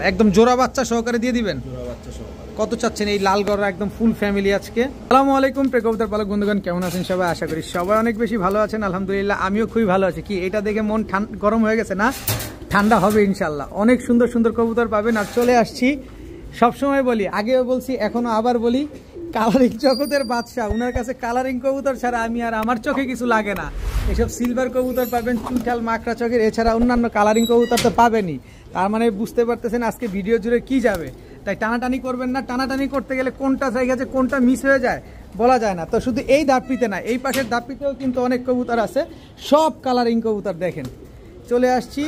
একদম জোড়া বাচ্চা সহকারে দিয়ে দিবেন। জোড়া বাচ্চা সহকারে। কত চাচ্ছেন এই লাল গড়া একদম ফুল ফ্যামিলি আজকে? আসসালামু আলাইকুম প্রিয় কবুতর পালক বন্ধুগণ, কেমন আছেন সবাই? আশা করি সবাই অনেক বেশি ভালো আছেন। আলহামদুলিল্লাহ আমিও খুবই ভালো আছি। কি এটা দেখে মন গরম হয়ে গেছে না? ঠান্ডা হবে ইনশাল্লাহ। অনেক সুন্দর সুন্দর কবুতর পাবেন। আর চলে আসছি, সবসময় বলি, আগেও বলছি এখনো আবার বলি, কালারিং জগতের বাদশাহ। ওনার কাছে কালারিং কবুতর ছাড়া আমি আর আমার চোখে কিছু লাগে না। এসব সিলভার কবুতর পাবেন, চুনঠাল মাকড়া চোখের, এছাড়া অন্যান্য কালারিং কবুতর তো পাবেনই। তার মানে বুঝতে পারতেছেন আজকে ভিডিও জুড়ে কি যাবে। তাই টানাটানি করবেন না। টানাটানি করতে গেলে কোনটা জায়গা যে কোনটা মিস হয়ে যায় বলা যায় না। তো শুধু এই দাপ্পিতে না, এই পাশের দাপ্পিতেও কিন্তু অনেক কবুতর আছে, সব কালারিং কবুতর। দেখেন চলে আসছি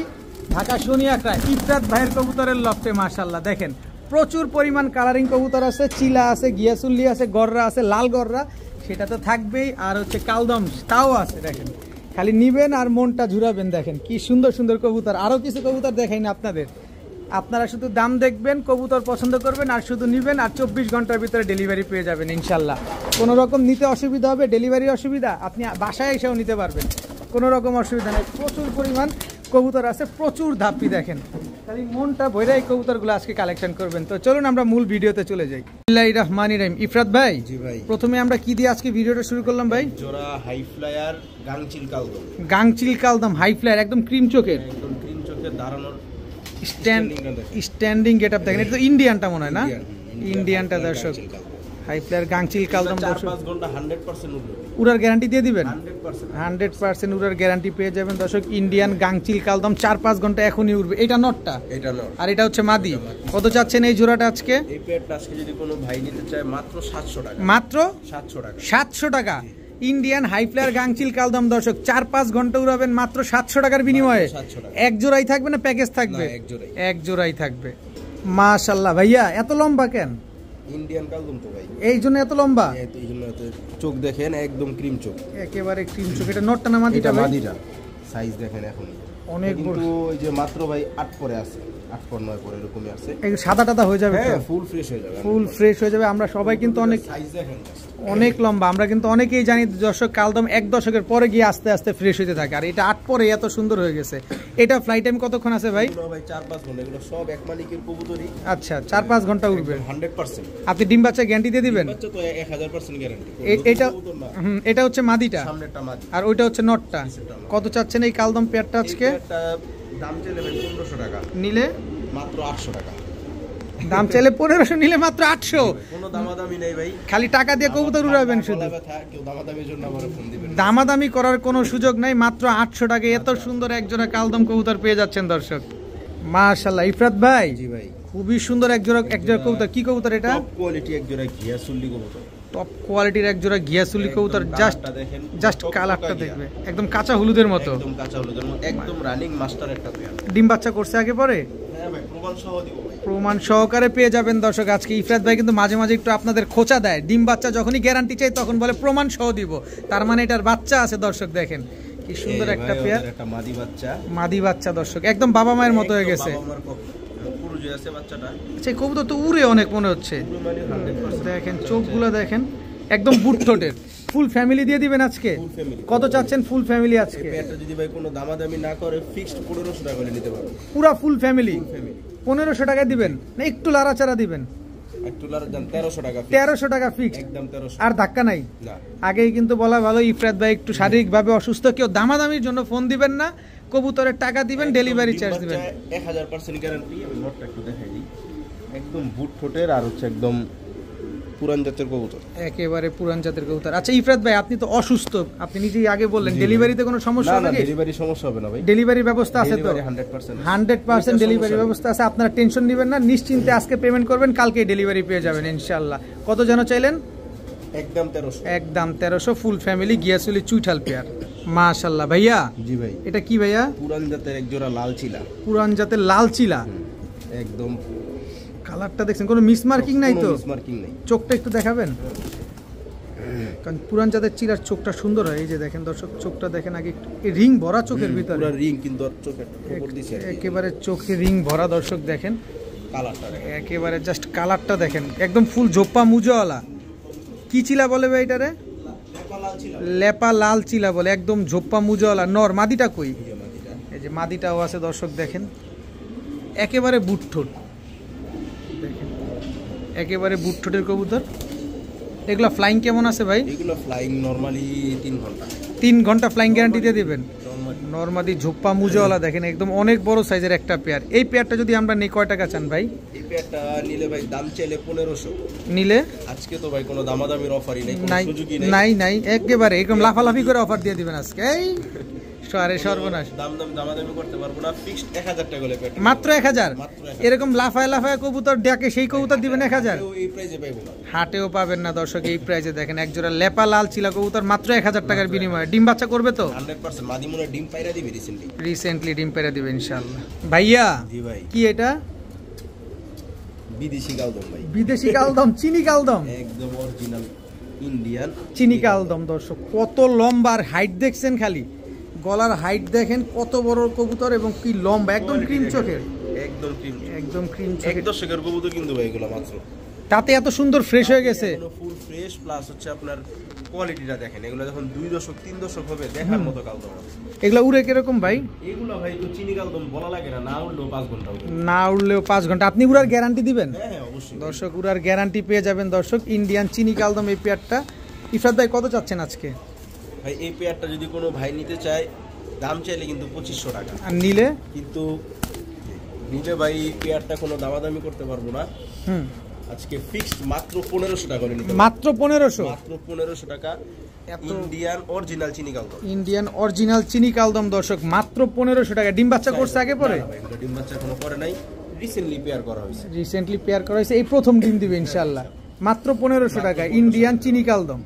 ঢাকা শনিয়াকড়া ইফরাত ভাইয়ের কবুতরের লফটে। মাশাআল্লাহ দেখেন প্রচুর পরিমাণ কালারিং কবুতর আছে, চিলা আছে, গিয়াসুল্লি আছে, গররা আছে, লাল গররা সেটা তো থাকবেই, আর হচ্ছে কালদম তাও আছে। দেখেন খালি নিবেন আর মনটা ঝুরাবেন। দেখেন কি সুন্দর সুন্দর কবুতর। আরও কিছু কবুতর দেখাই না আপনাদের, আপনারা শুধু দাম দেখবেন, কবুতর পছন্দ করবেন আর শুধু নিবেন। আর 24 ঘন্টার ভিতরে ডেলিভারি পেয়ে যাবেন ইনশাল্লাহ। কোনো রকম নিতে অসুবিধা হবে, ডেলিভারি অসুবিধা, আপনি বাসায় এসেও নিতে পারবেন, কোনো রকম অসুবিধা নেই। প্রচুর পরিমাণ কবুতর আছে, প্রচুর ধাপ্পি। দেখেন খালি মনটা ভরে এই কবুতরগুলো আজকে কালেকশন করবেন। তো চলুন আমরা মূল ভিডিওতে চলে যাই। বিসমিল্লাহির রহমানির রহিম। ইফরাত ভাই, জি ভাই, প্রথমে আমরা কি দিয়ে আজকে ভিডিওটা শুরু করলাম ভাই? জোড়া হাই ফ্লায়ার গাংচিল কালদম। গাংচিল কালদম হাই ফ্লায়ার, একদম ক্রিম চোখের, একদম ক্রিম চোখের দাঁড়ানোর স্ট্যান্ডিং গেটআপ। দেখেন এটা তো ইন্ডিয়ানটা মনে হয় না? ইন্ডিয়ানটা দর্শক হাই ফ্লায়ার গাংচিল কালদম। 4-5 ঘন্টা 100% উড়ার গ্যারান্টি দিয়ে দিবেন? 100% উড়ার গ্যারান্টি পেয়ে যাবেন দর্শক। ইন্ডিয়ান গাংচিল কালদম 4-5 ঘন্টা এখনই উড়বে। এটা নটটা, এটা নট, আর এটা হচ্ছে মাদি। কত চাচ্ছেন এই জোড়াটা আজকে? এই পেয়ারটা আজকে যদি কোনো ভাই নিতে চায় মাত্র 700 টাকা। মাত্র 700 টাকা। 700 টাকা ইন্ডিয়ান হাই ফ্লায়ার গাংচিল কালদম দর্শক 4-5 ঘন্টা উড়াবেন মাত্র 700 টাকার বিনিময়ে। এক জোড়াই থাকবে না প্যাকেজ থাকবে? এক জোড়াই থাকবে। মাশাআল্লাহ ভাইয়া এত লম্বা কেন? ইন্ডিয়ান কালদম তো ভাই, এই জন্য এত লম্বা। এই জন্য চোখ দেখেন একদম ক্রিম চোখ, একেবারে ক্রিম চোখ। এটা নটটা না মাদিটা? মাদিটা। সাইজ দেখেন এখন অনেক বড়। কিন্তু ওই যে মাত্র ভাই 8 পরে আছে, 8 পর 9 পরে এরকমই আছে। এই সাদা টাদা হয়ে যাবে? হ্যাঁ ফুল ফ্রেশ হয়ে যাবে, ফুল ফ্রেশ হয়ে যাবে। আমরা সবাই কিন্তু অনেক সাইজ দেখেন অনেক লম্বা। আমরা কিন্তু অনেকেই জানি দর্শক কালদম 1 দশকের পরে গিয়ে আস্তে আস্তে ফ্রেশ হতে থাকে, আর এটা 8 পরে এত সুন্দর হয়ে গেছে। এটা ফ্লাইট টাইম কতক্ষণ আছে ভাই? ভাই 4-5 ঘন্টা। এগুলো সব এক মালিকের কবুতরই। আচ্ছা 4-5 ঘন্টা উঠবে 100%। আপনি ডিম বাচ্চা গ্যারান্টি দিয়ে দিবেন? বাচ্চা তো 1000% গ্যারান্টি। এটা এটা হচ্ছে মাদিটা, সামনেরটা মাদি, আর ওইটা হচ্ছে নটটা। কত চাচ্ছেন এই কালদম পেয়ারটা আজকে? দাম চাইলে ভাই 1500 টাকা, নিলে মাত্র 800 টাকা। দাম চাইলে 1500, নিলে মাত্র 800। কোনো দামাদামি নেই ভাই, খালি টাকা দিয়ে কবুতর উড়াবেন শুধু। কেউ দামাদামির জন্য আমার ফোন দিবেন? দামাদামি করার কোনো সুযোগ নাই, মাত্র 800 টাকায় এত সুন্দর একজোড়া কালদম কবুতর পেয়ে যাচ্ছেন দর্শক। মাশাআল্লাহ ইফরাত ভাই, জি ভাই খুবই সুন্দর একজোড়া কবুতর। কি কবুতর এটা? টপ কোয়ালিটি একজোড়া ঘিয়াসুল্লি কবুতর। টপ কোয়ালিটির একজোড়া ঘিয়াসুলি কবুতর। জাস্ট কালারটা দেখবে, একদম কাঁচা হলুদের মতো, একদম কাঁচা হলুদের মতো, একদম রানিং মাস্টার একটা পেয়ার। ডিম বাচ্চা করছে আগে পরে? হ্যাঁ ভাই, প্রমাণ সহ দিব ভাই, প্রমাণ সহকারে পেয়ে যাবেন দর্শক আজকে। ইফরাত ভাই কিন্তু মাঝে মাঝে একটু আপনাদের খোঁচা দেয়, ডিম বাচ্চা যখনই গ্যারান্টি চাই তখন বলে প্রমাণ সহ দিব, তার মানে এটার বাচ্চা আছে দর্শক। দেখেন কি সুন্দর একটা পেয়ার, একটা মাদি বাচ্চা। মাদি বাচ্চা দর্শক, একদম বাবা মায়ের মতো হয়ে গেছে। আচ্ছা কবুতর তো উড়ে অনেক মনে হচ্ছে। দেখেন চোখগুলো দেখেন, একদম বুট ঠোঁটের। ফুল ফ্যামিলি দিয়ে দিবেন আজকে? কত চাচ্ছেন ফুল ফ্যামিলি আজকে? এটা যদি ভাই কোনো দামাদামি না করে ফিক্সড 1500 টাকা করে নিতে পারবেন। পুরো ফুল ফ্যামিলি 1500 টাকা দিবেন না একটু লাড়াচাড়া দিবেন? একটু লাড়াচাড়া 1300 টাকা। 1300 টাকা ফিক্সড একদম 1300। আর ধাক্কা নাই? না। আগেই কিন্তু বলা ভালো ইফরাত ভাই একটু শারীরিকভাবে অসুস্থ, কেউ দামাদামির জন্য ফোন দিবেন না, কবুতরের টাকা দিবেন, ডেলিভারি চার্জ দিবেন। 1000% গ্যারান্টি। আমি নটটা একটু দেখাই দিই, একদম বুট ঠোঁটের আর হচ্ছে একদম পুরান জাতের কবুতর, একেবারে পুরান জাতের কবুতর। আচ্ছা ইফরাত ভাই আপনি তো অসুস্থ, আপনি নিজেই আগে বললেন, ডেলিভারিতে কোনো সমস্যা হবে? না ডেলিভারি সমস্যা হবে না ভাই, ডেলিভারি ব্যবস্থা আছে তো? 100% ডেলিভারি ব্যবস্থা আছে, আপনারা টেনশন নেবেন না, নিশ্চিন্তে আজকে পেমেন্ট করবেন, কালকেই ডেলিভারি পেয়ে যাবেন ইনশাআল্লাহ। কত যেন চাইলেন? একদম 1300। একদম 1300 ফুল ফ্যামিলি গিয়াসুলি চুইঠাল পেয়ার। মাশাআল্লাহ ভাইয়া। জি ভাই। এটা কি ভাইয়া? পুরান জাতের একজোড়া লাল চিলা। পুরান জাতের লাল চিলা, একদম কালারটা দেখছেন, কোনো মিস মার্কিং নাই তো? মিস মার্কিং নাই। চোখটা একটু দেখাবেন, কারণ পুরান জাতের চিলার চোখটা সুন্দর হয়। এই যে দেখেন দর্শক চোখটা দেখেন আগে, রিং ভরা চোখের ভিতরে, পুরো রিং কিন্তু চোখের উপর দিছে, একেবারে চোখে রিং ভরা দর্শক। দেখেন কালারটা দেখেন, একেবারে জাস্ট কালারটা দেখেন, একদম ফুল জোপ্পা মুজওয়ালা। কি চিলা বলে ভাই এটারে? লেপা লাল চিলা বলে, একদম ঝোপ্পা মুজওয়ালা। নর মাদিটা কই? এই যে মাদিটাও আছে দর্শক দেখেন, একেবারে বুট ঠোঁট, একেবারে বুট ঠোঁটের কবুতর। এগুলো ফ্লাইং কেমন আছে ভাই? এগুলো ফ্লাইং নরমালি 3 ঘন্টা। 3 ঘন্টা ফ্লাইং গ্যারান্টি দিয়ে দিবেন। নরমালি ঝোপ্পা মুজওয়ালা দেখেন একদম অনেক বড় সাইজের একটা পেয়ার। এই পেয়ারটা যদি আমরা নেই কয় টাকা চান ভাই? এই পেয়ারটা নিলে ভাই দাম চাইলে 1500 নিলে। আজকে তো ভাই কোনো দামাদামির অফারই নেই, কোনো সুযোগই নেই। নাই একেবারে একদম লাফালাফি করে অফার দিয়ে দিবেন আজকে। এই আরে সর্বনাশ, দামাদামি করতে পারবো না, ফিক্সড 1000 টাকা হলে পেয়ারটা মাত্র 1000। এরকম লাফায় লাফায় কবুতর ডাকে সেই কবুতর দিবেন 1000? এই প্রাইসে পাইবো না, হাটেও পাবেন না দর্শক এই প্রাইসে। দেখেন এক জোড়া লেপা লাল চিলা কবুতর মাত্র 1000 টাকার বিনিময়ে। ডিম বাচ্চা করবে তো? 100% মাদিমুনে ডিম পাইরা দিবে রিসেন্টলি ডিম পেরে দিবে ইনশাআল্লাহ। ভাইয়া জি ভাই, কি এটা? বিদেশি কালদম ভাই। বিদেশি কালদম, চিনি কালদম, একদম অরিজিনাল ইন্ডিয়ান চিনি কালদম। দর্শক কত লম্বা আর হাইট দেখছেন, খালি গলার হাইট দেখেন কত বড় কবুতর এবং কি লম্বা, একদম ক্রিম চোখের। একদম ক্রিম চোখের। একদম শেখার কবুতর কিন্তু ভাই এগুলো মাত্র। তাতে এত সুন্দর ফ্রেশ হয়ে গেছে, ফুল ফ্রেশ প্লাস হচ্ছে আপনার কোয়ালিটিটা দেখেন। এগুলো যখন 2 দশক 3 দশক হবে দেখার মতো কালদম। এগুলা উড়ে কিরকম ভাই? এগুলো ভাই তো চিনি কালদম বলা লাগে না, না উড়লেও 5 ঘন্টা উড়বে। না উড়লেও 5 ঘন্টা। আপনি উড়ার গ্যারান্টি দিবেন? হ্যাঁ অবশ্যই দর্শক, উড়ার গ্যারান্টি পেয়ে যাবেন দর্শক। ইন্ডিয়ান চিনি কালদম এই পেয়ারটা। ইফরাত ভাই কত চাচ্ছেন আজকে? ভাই এই পেয়ারটা যদি কোনো ভাই নিতে চায় দাম চাইলে কিন্তু 2500 টাকা। আর নিলে? কিন্তু নিলে ভাই পেয়ারটা কোনো দামাদামি করতে পারবো না। আজকে ফিক্সড মাত্র 1500 টাকা করে নিতে। মাত্র 1500? মাত্র 1500 টাকা। ইন্ডিয়ান অরিজিনাল চিনি কালদম। ইন্ডিয়ান অরিজিনাল চিনি কালদম দর্শক মাত্র 1500 টাকা। ডিম বাচ্চা করছে আগে পরে? ডিম বাচ্চা এখনো করে নাই, রিসেন্টলি পেয়ার করা হয়েছে। রিসেন্টলি পেয়ার করা হয়েছে, এই প্রথম ডিম দিবে ইনশাআল্লাহ। মাত্র 1500 টাকা ইন্ডিয়ান চিনি কালদম।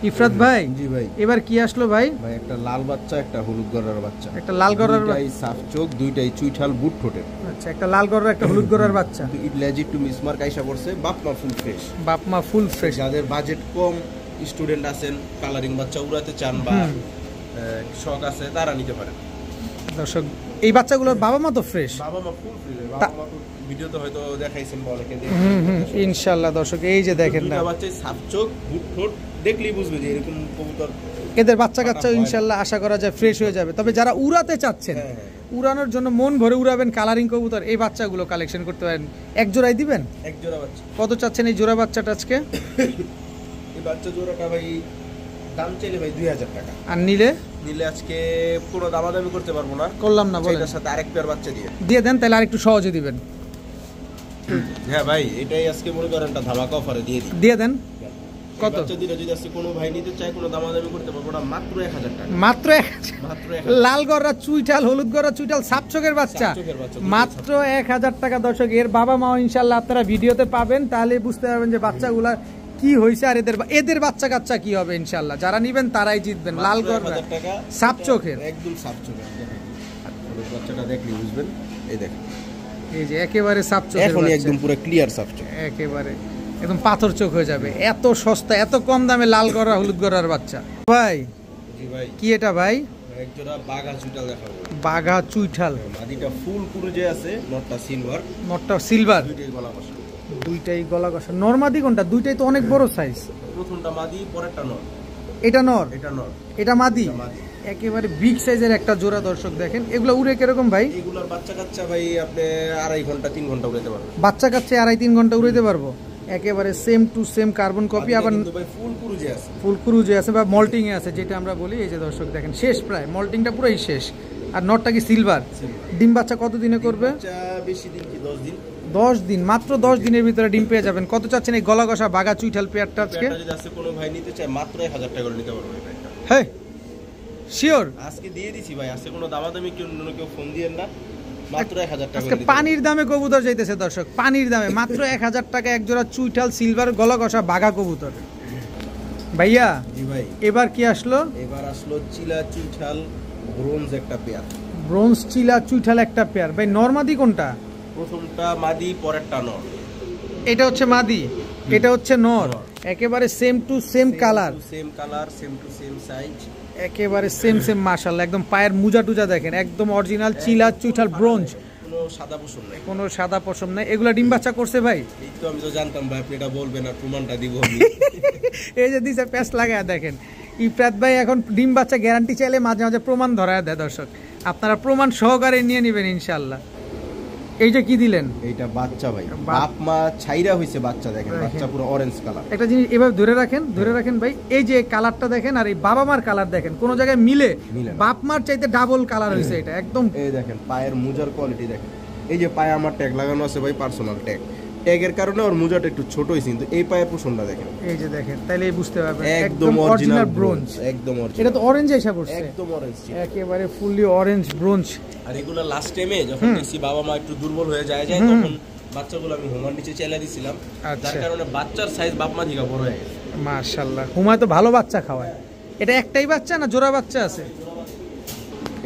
ইফরাত ভাই জি ভাই, এবার কি আসলো ভাই? ভাই একটা লাল বাচ্চা, একটা হলুদ গড়ার বাচ্চা। একটা লাল গড়ার বাচ্চা, দুইটাই সাফ চোখ, দুইটাই চুইঠাল বুট ঠোঁটের। আচ্ছা, একটা লাল গড়ার একটা হলুদ গড়ার বাচ্চা। ইলাজি টু মিসমার্ক আইসা পড়ছে। বাপ মা ফুল ফ্রেশ। বাপ মা ফুল ফ্রেশ। যাদের বাজেট কম, স্টুডেন্ট আছেন, কালারিং বাচ্চা উড়াতে চান বা শখ আছে, তারা নিতে পারেন দর্শক। এই বাচ্চাগুলোর বাবা মা তো ফ্রেশ। বাবা মা ফুল ফ্রেশ। বাবা মা তো ভিডিওতে হয়তো দেখাইছেন বা অনেকে ইনশাআল্লাহ দর্শক। এই যে দেখেন না, বাচ্চা সাফ চোখ বুট ঠোঁট দেখলেই বুঝবে যে এরকম কবুতর। এদের বাচ্চা কাচ্চা ইনশাআল্লাহ আশা করা যায় ফ্রেশ হয়ে যাবে। তবে যারা উড়াতে চাচ্ছেন, উড়ানোর জন্য মন ভরে উড়াবেন কালারিং কবুতর, এই বাচ্চাগুলো কালেকশন করতে পারেন। এক জোড়াই দিবেন? এক জোড়া বাচ্চা। কত চাচ্ছেন এই জোড়া বাচ্চাটা আজকে? এই বাচ্চা জোড়াটা ভাই দাম চাইলে ভাই 2000 টাকা। আর নিলে? নিলে আজকে পুরো দামাদামি করতে পারবো না। করলাম না, বলেন। এটার সাথে আরেক পেয়ার বাচ্চা দিয়ে দেন, তাহলে আরেকটু সহজে দিবেন। হ্যাঁ ভাই, এটাই আজকে মনে করেন একটা ধামাকা অফারে দিয়ে দেন। কত দিলে যদি আজকে কোনো ভাই নিতে চায় কোনো দামাদামি করতে পারবো না, মাত্র 1000 টাকা। মাত্র 1000। লাল গড়া চুইঠাল, হলুদ গড়া চুইঠাল, সাপচোকের বাচ্চা মাত্র 1000 টাকা দর্শক। এর বাবা মাও ইনশাআল্লাহ আপনারা ভিডিওতে পাবেন, তাহলে বুঝতে পারবেন যে বাচ্চাগুলা কি হয়েছে আর এদের বাচ্চা কাচ্চা কি হবে ইনশাআল্লাহ। যারা নিবেন তারাই জিতবেন। লাল গড়া সাপচোকের, একদম সাপচোকের। বাচ্চাটা দেখলে বুঝবেন। এই দেখেন, এই যে একেবারে সাপচোকের, এখন একদম পুরো ক্লিয়ার সাপচোক, একেবারে একদম পাথর চোখ হয়ে যাবে। এত সস্তা, এত কম দামে লাল গড়া হলুদ গড়ার বাচ্চা। ভাই জি ভাই, কি এটা ভাই? এক জোড়া বাঘা চুইঠাল দেখাবো। বাঘা চুইঠাল, মাদিটা ফুল কুরুজে আছে, নটটা সিলভার। নটটা সিলভার, দুইটাই গলা কষা। দুইটাই গলা কষা। নরমাদি কোনটা? দুইটাই তো অনেক বড় সাইজ। প্রথমটা মাদি, পরেরটা নর। এটা নর, এটা নর, এটা মাদি। একেবারে বিগ সাইজের একটা জোড়া দর্শক দেখেন। এগুলো উড়ে কিরকম ভাই? এগুলোর বাচ্চা কাচ্চা ভাই আপনি 2.5 ঘন্টা 3 ঘন্টা উড়াতে পারবেন। বাচ্চা কাচ্চা 2.5-3 ঘন্টা উড়াতে পারবো। একেবারে same to same carbon copy. আবার ফুল কুরুজে আছে, ফুল কুরুজে আছে বা মল্টিং এ আছে, যেটা আমরা বলি। এই যে দর্শক দেখেন, শেষ প্রায় মল্টিংটা পুরোই শেষ। আর নটটা কি সিলভার। ডিম বাচ্চা কত দিনে করবে? বেশি দিন কি 10 দিন। 10 দিন, মাত্র 10 দিনের ভিতরে ডিম পেয়ে যাবেন। কত চাচ্ছেন এই গলা কষা বাঘা চুইঠাল পেয়ারটা আজকে? যদি আজকে কোনো ভাই নিতে চায় মাত্র 1000 টাকা করে নিতে পারবে ভাই। হ্যাঁ শিওর, আজকে দিয়ে দিছি ভাই। আজকে কোনো দামাদামি কেউ ফোন দিয়েন না, মাত্র 1000 টাকা। আজকে পানির দামে কবুতর যাইতেছে দর্শক, পানির দামে মাত্র 1000 টাকা এক জোড়া চুইঠাল সিলভার গলা কষা বাঘা কবুতর। ভাইয়া জি ভাই, এবার কি আসলো? এবার আসলো চিলা চুইঠাল ব্রোঞ্জ একটা পেয়ার। ব্রোঞ্জ চিলা চুইঠাল একটা পেয়ার। ভাই নরমাদি কোনটা? প্রথমটা মাদি, পরেরটা নর। এটা হচ্ছে মাদি, এটা হচ্ছে নর। একেবারে same to same colour, same colour, same to same size, একেবারে সেম সেম। মাশাআল্লাহ, একদম পায়ের মুজা টুজা দেখেন, একদম অরিজিনাল চিলা চুইঠাল ব্রোঞ্জ। কোনো সাদা পশম নাই, কোনো সাদা পশম নাই। এগুলা ডিম বাচ্চা করছে ভাই? এই তো আমি তো জানতাম ভাই, আপনি এটা বলবেন আর প্রমাণটা দিব আমি। এই যে দিছে প্যাচ লাগায় দেখেন। ইফরাত ভাই এখন ডিম বাচ্চা গ্যারান্টি চাইলে মাঝে মাঝে প্রমাণ ধরায় দেয় দর্শক। আপনারা প্রমাণ সহকারে নিয়ে নেবেন ইনশাআল্লাহ। এই যে কি দিলেন? এইটা বাচ্চা ভাই, বাপ মা ছাইরা হইছে বাচ্চা, দেখেন বাচ্চা পুরো অরেঞ্জ কালার। একটা জিনিস এভাবে ধরে রাখেন ভাই, এই যে কালারটা দেখেন আর এই বাবা মার কালার দেখেন, কোন জায়গায় মিলে বাপ মার চাইতে ডাবল কালার হইছে এটা একদম। এই দেখেন পায়ের মোজার কোয়ালিটি দেখেন, এই যে পায়ে আমার ট্যাগ লাগানো আছে ভাই, পার্সোনাল ট্যাগ, ট্যাগের কারণে ওর মোজাটা একটু ছোট হইছে, কিন্তু এই পায়ের পোষণটা দেখেন, এই যে দেখেন, তাইলে বুঝতে পারবেন একদম অরিজিনাল ব্রোঞ্জ, একদম অরিজিনাল। এটা তো অরেঞ্জ এসে পড়ছে, একদম অরেঞ্জ, একেবারে ফুললি অরেঞ্জ ব্রোঞ্জ। আর এগুলো লাস্ট টাইমে যখন দেখছি বাবা মা একটু দুর্বল হয়ে যায় তখন বাচ্চাগুলো আমি হোমার নিচে চেলা দিছিলাম, যার কারণে বাচ্চার সাইজ বাপ মা থেকে বড় হয়ে গেছে। মাশাআল্লাহ, হুমায় তো ভালো বাচ্চা খাওয়ায়। এটা একটাই বাচ্চা না জোড়া বাচ্চা আছে?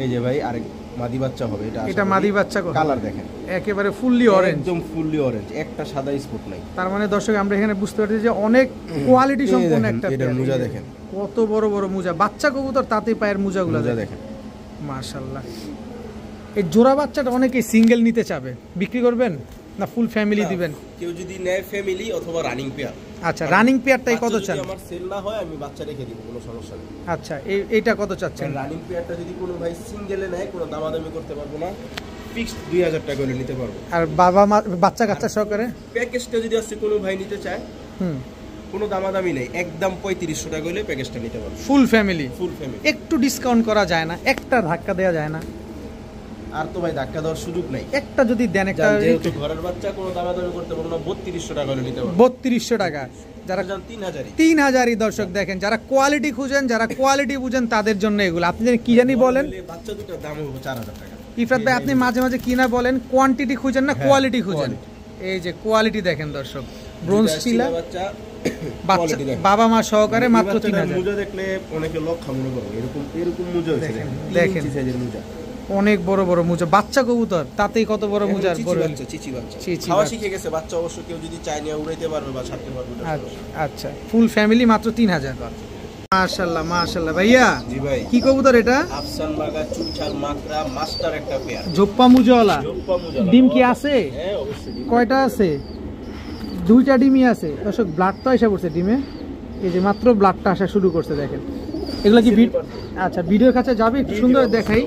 এই যে ভাই আরেক মাদি বাচ্চা হবে, এটা মাদি বাচ্চা, কালার দেখেন একেবারে ফুললি অরেঞ্জ, একদম ফুললি অরেঞ্জ, একটা সাদা স্পট নাই। তার মানে দর্শক আমরা এখানে বুঝতে পারছি যে অনেক কোয়ালিটি সম্পন্ন একটা এটার মোজা দেখেন, কত বড় বড় মোজা, বাচ্চা কবুতর তাতেই পায়ের মোজাগুলো দেখেন। মাশাআল্লাহ, এই জোড়া বাচ্চাটা অনেকেই সিঙ্গেল নিতে চাবে, বিক্রি করবেন না ফুল ফ্যামিলি দিবেন? কেউ যদি নেয় ফ্যামিলি অথবা রানিং পেয়ার। আচ্ছা, রানিং পেয়ারটাই কত চান? যদি আমার সেল না হয় আমি বাচ্চা রেখে দিব, কোনো সমস্যা নেই। আচ্ছা, এইটা কত চাচ্ছেন? রানিং পেয়ারটা যদি কোনো ভাই সিঙ্গেলে নেয় কোনো দামাদামি করতে পারবো না, ফিক্সড 2000 টাকা করে নিতে পারবো। আর বাবা মা বাচ্চা কাচ্চা সহকারে প্যাকেজটা যদি আসছে কোনো ভাই নিতে চায়, কোনো দামাদামি নেই, একদম 3500 টাকা হলে প্যাকেজটা নিতে পারবো। ফুল ফ্যামিলি, ফুল ফ্যামিলি একটু ডিসকাউন্ট করা যায় না? একটা ধাক্কা দেওয়া যায় না? আর তো ভাই ধাক্কা দেওয়ার সুযোগ নাই, একটা যদি দেন, একটা যেহেতু ঘরের বাচ্চা কোনো দামাদামি করতে পারবো না, 3200 টাকা হলে নিতে পারবো। 3200 টাকা, যারা 3000ই দর্শক দেখেন, যারা কোয়ালিটি খুঁজেন, যারা কোয়ালিটি বুঝেন তাদের জন্য এগুলো। আপনি কি জানি বলেন, বাচ্চা দুটোর দাম হবে 4000 টাকা। ইফরাত ভাই আপনি মাঝে মাঝে কি না বলেন, কোয়ান্টিটি খুঁজেন না কোয়ালিটি খুঁজেন। এই যে কোয়ালিটি দেখেন দর্শক, ব্রোঞ্জ চিলা বাচ্চা, বাবা মা সহকারে মাত্র 3000। মোজা দেখলে অনেকে লক্ষ্য মনে করে, এরকম মোজা হচ্ছে দেখেন, অনেক বড় বড় মোজা, বাচ্চা কবুতর তাতেই কত বড় মোজার বড় বাচ্চা, চিচি বাচ্চা, খাওয়া শিখে গেছে বাচ্চা, অবশ্য কেউ যদি চায় নিয়ে উড়াইতে পারবে বা ছাড়তে পারবে। আচ্ছা, ফুল ফ্যামিলি মাত্র 3000। মাশাআল্লাহ মাশাআল্লাহ। ভাইয়া জি ভাই, কি কবুতর এটা? আফসান বাগা চুইঝাল মাকড়া মাস্টার একটা পেয়ার, জোপ্পা মুজাওয়ালা। ডিম কি আছে? হ্যাঁ অবশ্যই। কয়টা আছে? দুইটা ডিমই আছে দর্শক। ব্লাড তো এসে পড়ছে ডিমে, এই যে মাত্র ব্লাডটা আসা শুরু করছে দেখেন। এগুলো কি আচ্ছা ভিডিওর কাছে যাবে, একটু সুন্দর দেখাই।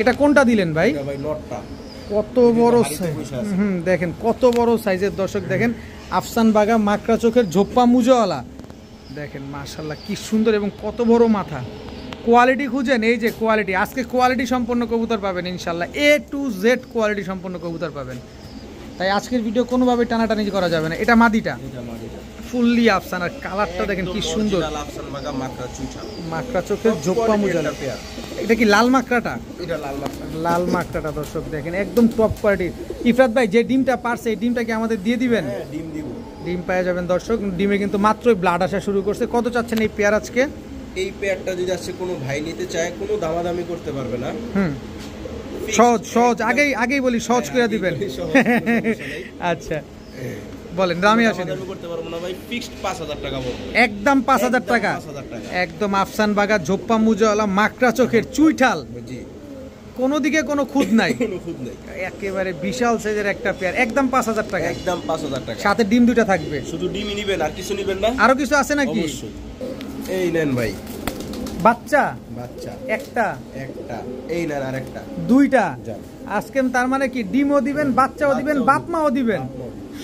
এটা কোনটা দিলেন ভাই? কত বড় সাইজ, দেখেন কত বড় সাইজের দর্শক দেখেন। আফসান বাগা মাকড়া চোখের ঝোপ্পা মুজাওয়ালা দেখেন, মাশাআল্লাহ কি সুন্দর এবং কত বড় মাথা। কোয়ালিটি খুঁজেন, এই যে কোয়ালিটি, আজকে কোয়ালিটি সম্পন্ন কবুতর পাবেন ইনশাল্লাহ, A to Z কোয়ালিটি সম্পন্ন কবুতর পাবেন। তাই আজকের ভিডিও কোনোভাবে টানাটানি করা যাবে না। এটা মাদিটা ফুললি আফসান, আর কালারটা দেখেন কি সুন্দর, মাকড়া চোখের ঝোপ্পা মুজাওয়ালা। এটা কি লাল মাকড়াটা? এটা লাল মাকড়া, লাল মাকড়াটা দর্শক দেখেন একদম টপ কোয়ালিটির। ইফরাত ভাই যে ডিমটা পারছে এই ডিমটা কি আমাদের দিয়ে দিবেন? ডিম দিব, ডিম পেয়ে যাবেন দর্শক। ডিমে কিন্তু মাত্রই ব্লাড আসা শুরু করছে। কত চাচ্ছেন এই পেয়ার আজকে? এই পেয়ারটা যদি আজকে কোনো ভাই নিতে চায় কোনো দামাদামি করতে পারবে না, সহজ সহজ, আগেই বলি সহজ করে দিবেন। আচ্ছা বলেন, দামে আসে করতে পারবো না ভাই, ফিক্সড 5000 টাকা বলবো, একদম 5000 টাকা, একদম আফসান বাগা ঝোপ্পা মুজাওয়ালা মাকড়া চোখের চুইঠাল। জি, কোনো দিকে কোনো খুদ নাই, কোনো খুদ নাই, একেবারে বিশাল সাইজের একটা পেয়ার, একদম 5000 টাকা, একদম 5000 টাকা। সাথে ডিম দুটো থাকবে, শুধু ডিমই নেবেন আর কিছু নেবেন না? আরো কিছু আছে নাকি? অবশ্যই। এই নেন ভাই বাচ্চা, বাচ্চা একটা, এই নেন আরেকটা, দুইটা আজকে। তার মানে কি ডিমও দিবেন, বাচ্চাও দিবেন, বাপ মাও দিবেন,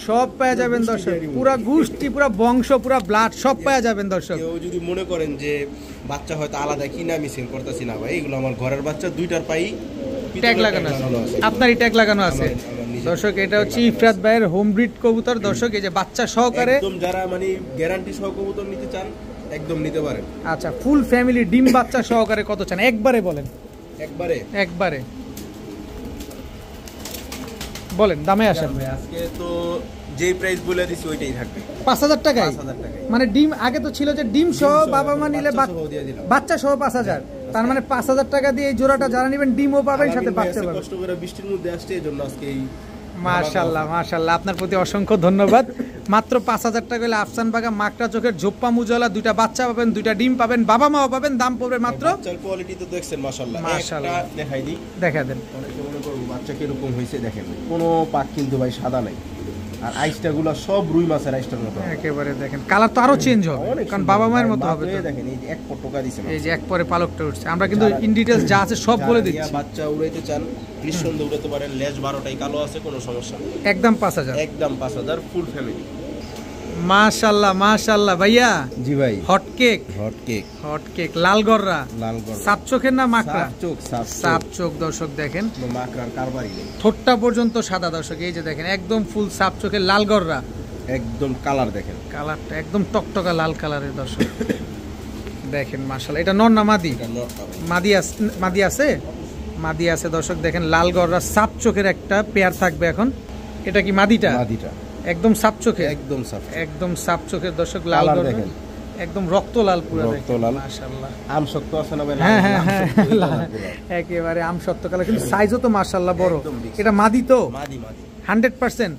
সব পেয়ে যাবেন দর্শক। পুরা গোষ্ঠী, পুরা বংশ, পুরা ব্লাড সব পেয়ে যাবেন দর্শক। কেউ যদি মনে করেন যে বাচ্চা হয়তো আলাদা কিনা আমি সেল করতেছি না ভাই, এগুলো আমার ঘরের বাচ্চা, দুইটার পাই ট্যাগ লাগানো আছে, আপনারই ট্যাগ লাগানো আছে দর্শক। এটা হচ্ছে ইফরাত ভাইয়ের হোম ব্রিড কবুতর দর্শক, এই যে বাচ্চা সহকারে, একদম যারা মানে গ্যারান্টি সহ কবুতর নিতে চান একদম নিতে পারেন। আচ্ছা, ফুল ফ্যামিলি ডিম বাচ্চা সহকারে কত চান? একবারে বলেন, একবারে বলেন, দামে আসেন। আজকে তো যে প্রাইস বলে দিছি ওইটাই থাকবে, 5000 টাকায়। মানে ডিম আগে তো ছিল যে ডিম সহ বাবা মা নিলে বাচ্চা সহ 5000, তার মানে 5000 টাকা দিয়ে এই জোড়াটা যারা নেবেন ডিমও পাবেন, সাথে বাচ্চা পাবেন। কষ্ট করে বৃষ্টির মধ্যে আসছে এজন্য আজকে এই। মাশাআল্লাহ মাশাআল্লাহ, আপনার প্রতি অসংখ্য ধন্যবাদ। মাত্র 5000 টাকা হলে আফসান বাগা মাকড়া চোখের ঝোপ্পা মুজাওয়ালা দুইটা বাচ্চা পাবেন, দুইটা ডিম পাবেন, বাবা মাও পাবেন। দাম পড়বে মাত্র, বাচ্চার কোয়ালিটি তো দেখছেন মাশাআল্লাহ, মাশাআল্লাহ। দেখাই দিই, দেখা দেন। অনেকে মনে করব বাচ্চা কি রকম হইছে, দেখেন কোনো পাক কিন্তু ভাই সাদা নাই, আর আইসটা গুলো সব রুই মাছের আইসটার মতো একেবারে দেখেন কালার তো আরো চেঞ্জ হবে কারণ বাবা মায়ের মতো হবে তো দেখেন এই যে এক পট টাকা দিছে এই যে এক পরে পালকটা উঠছে আমরা কিন্তু ইন ডিটেইলস যা আছে সব বলে দিচ্ছি বাচ্চা উড়াইতে চান নিঃসন্দেহে উড়াতে পারেন লেজ 12টাই কালো আছে কোনো সমস্যা নেই একদম 5000 একদম 5000 ফুল ফ্যামিলি মাশাআল্লাহ মাশাআল্লাহ ভাইয়া জি ভাই হট কেক লাল গররা সাপ চোখের না মাকড়া সাপ চোখ দর্শক দেখেন মাকড়ার কারবারই নেই ঠোঁটটা পর্যন্ত সাদা দর্শক এই যে দেখেন একদম ফুল সাপ চোখের লাল গররা একদম কালার দেখেন কালারটা একদম টকটকা লাল কালারের দর্শক দেখেন মাশাআল্লাহ এটা নর না মাদি মাদি আছে দর্শক দেখেন লাল গররা সাপ চোখের একটা পেয়ার থাকবে এখন এটা কি মাদিটা একদম সাপ চোখে একদম সাপ চোখের দর্শক লাল দেখেন একদম রক্ত লাল পুরো রক্তলাল মাশাআল্লাহ আম শক্ত আছে না ভাই হ্যাঁ একেবারে আম শক্ত কালার কিন্তু সাইজও তো মাশাআল্লাহ বড় এটা মাদি তো মাদি 100%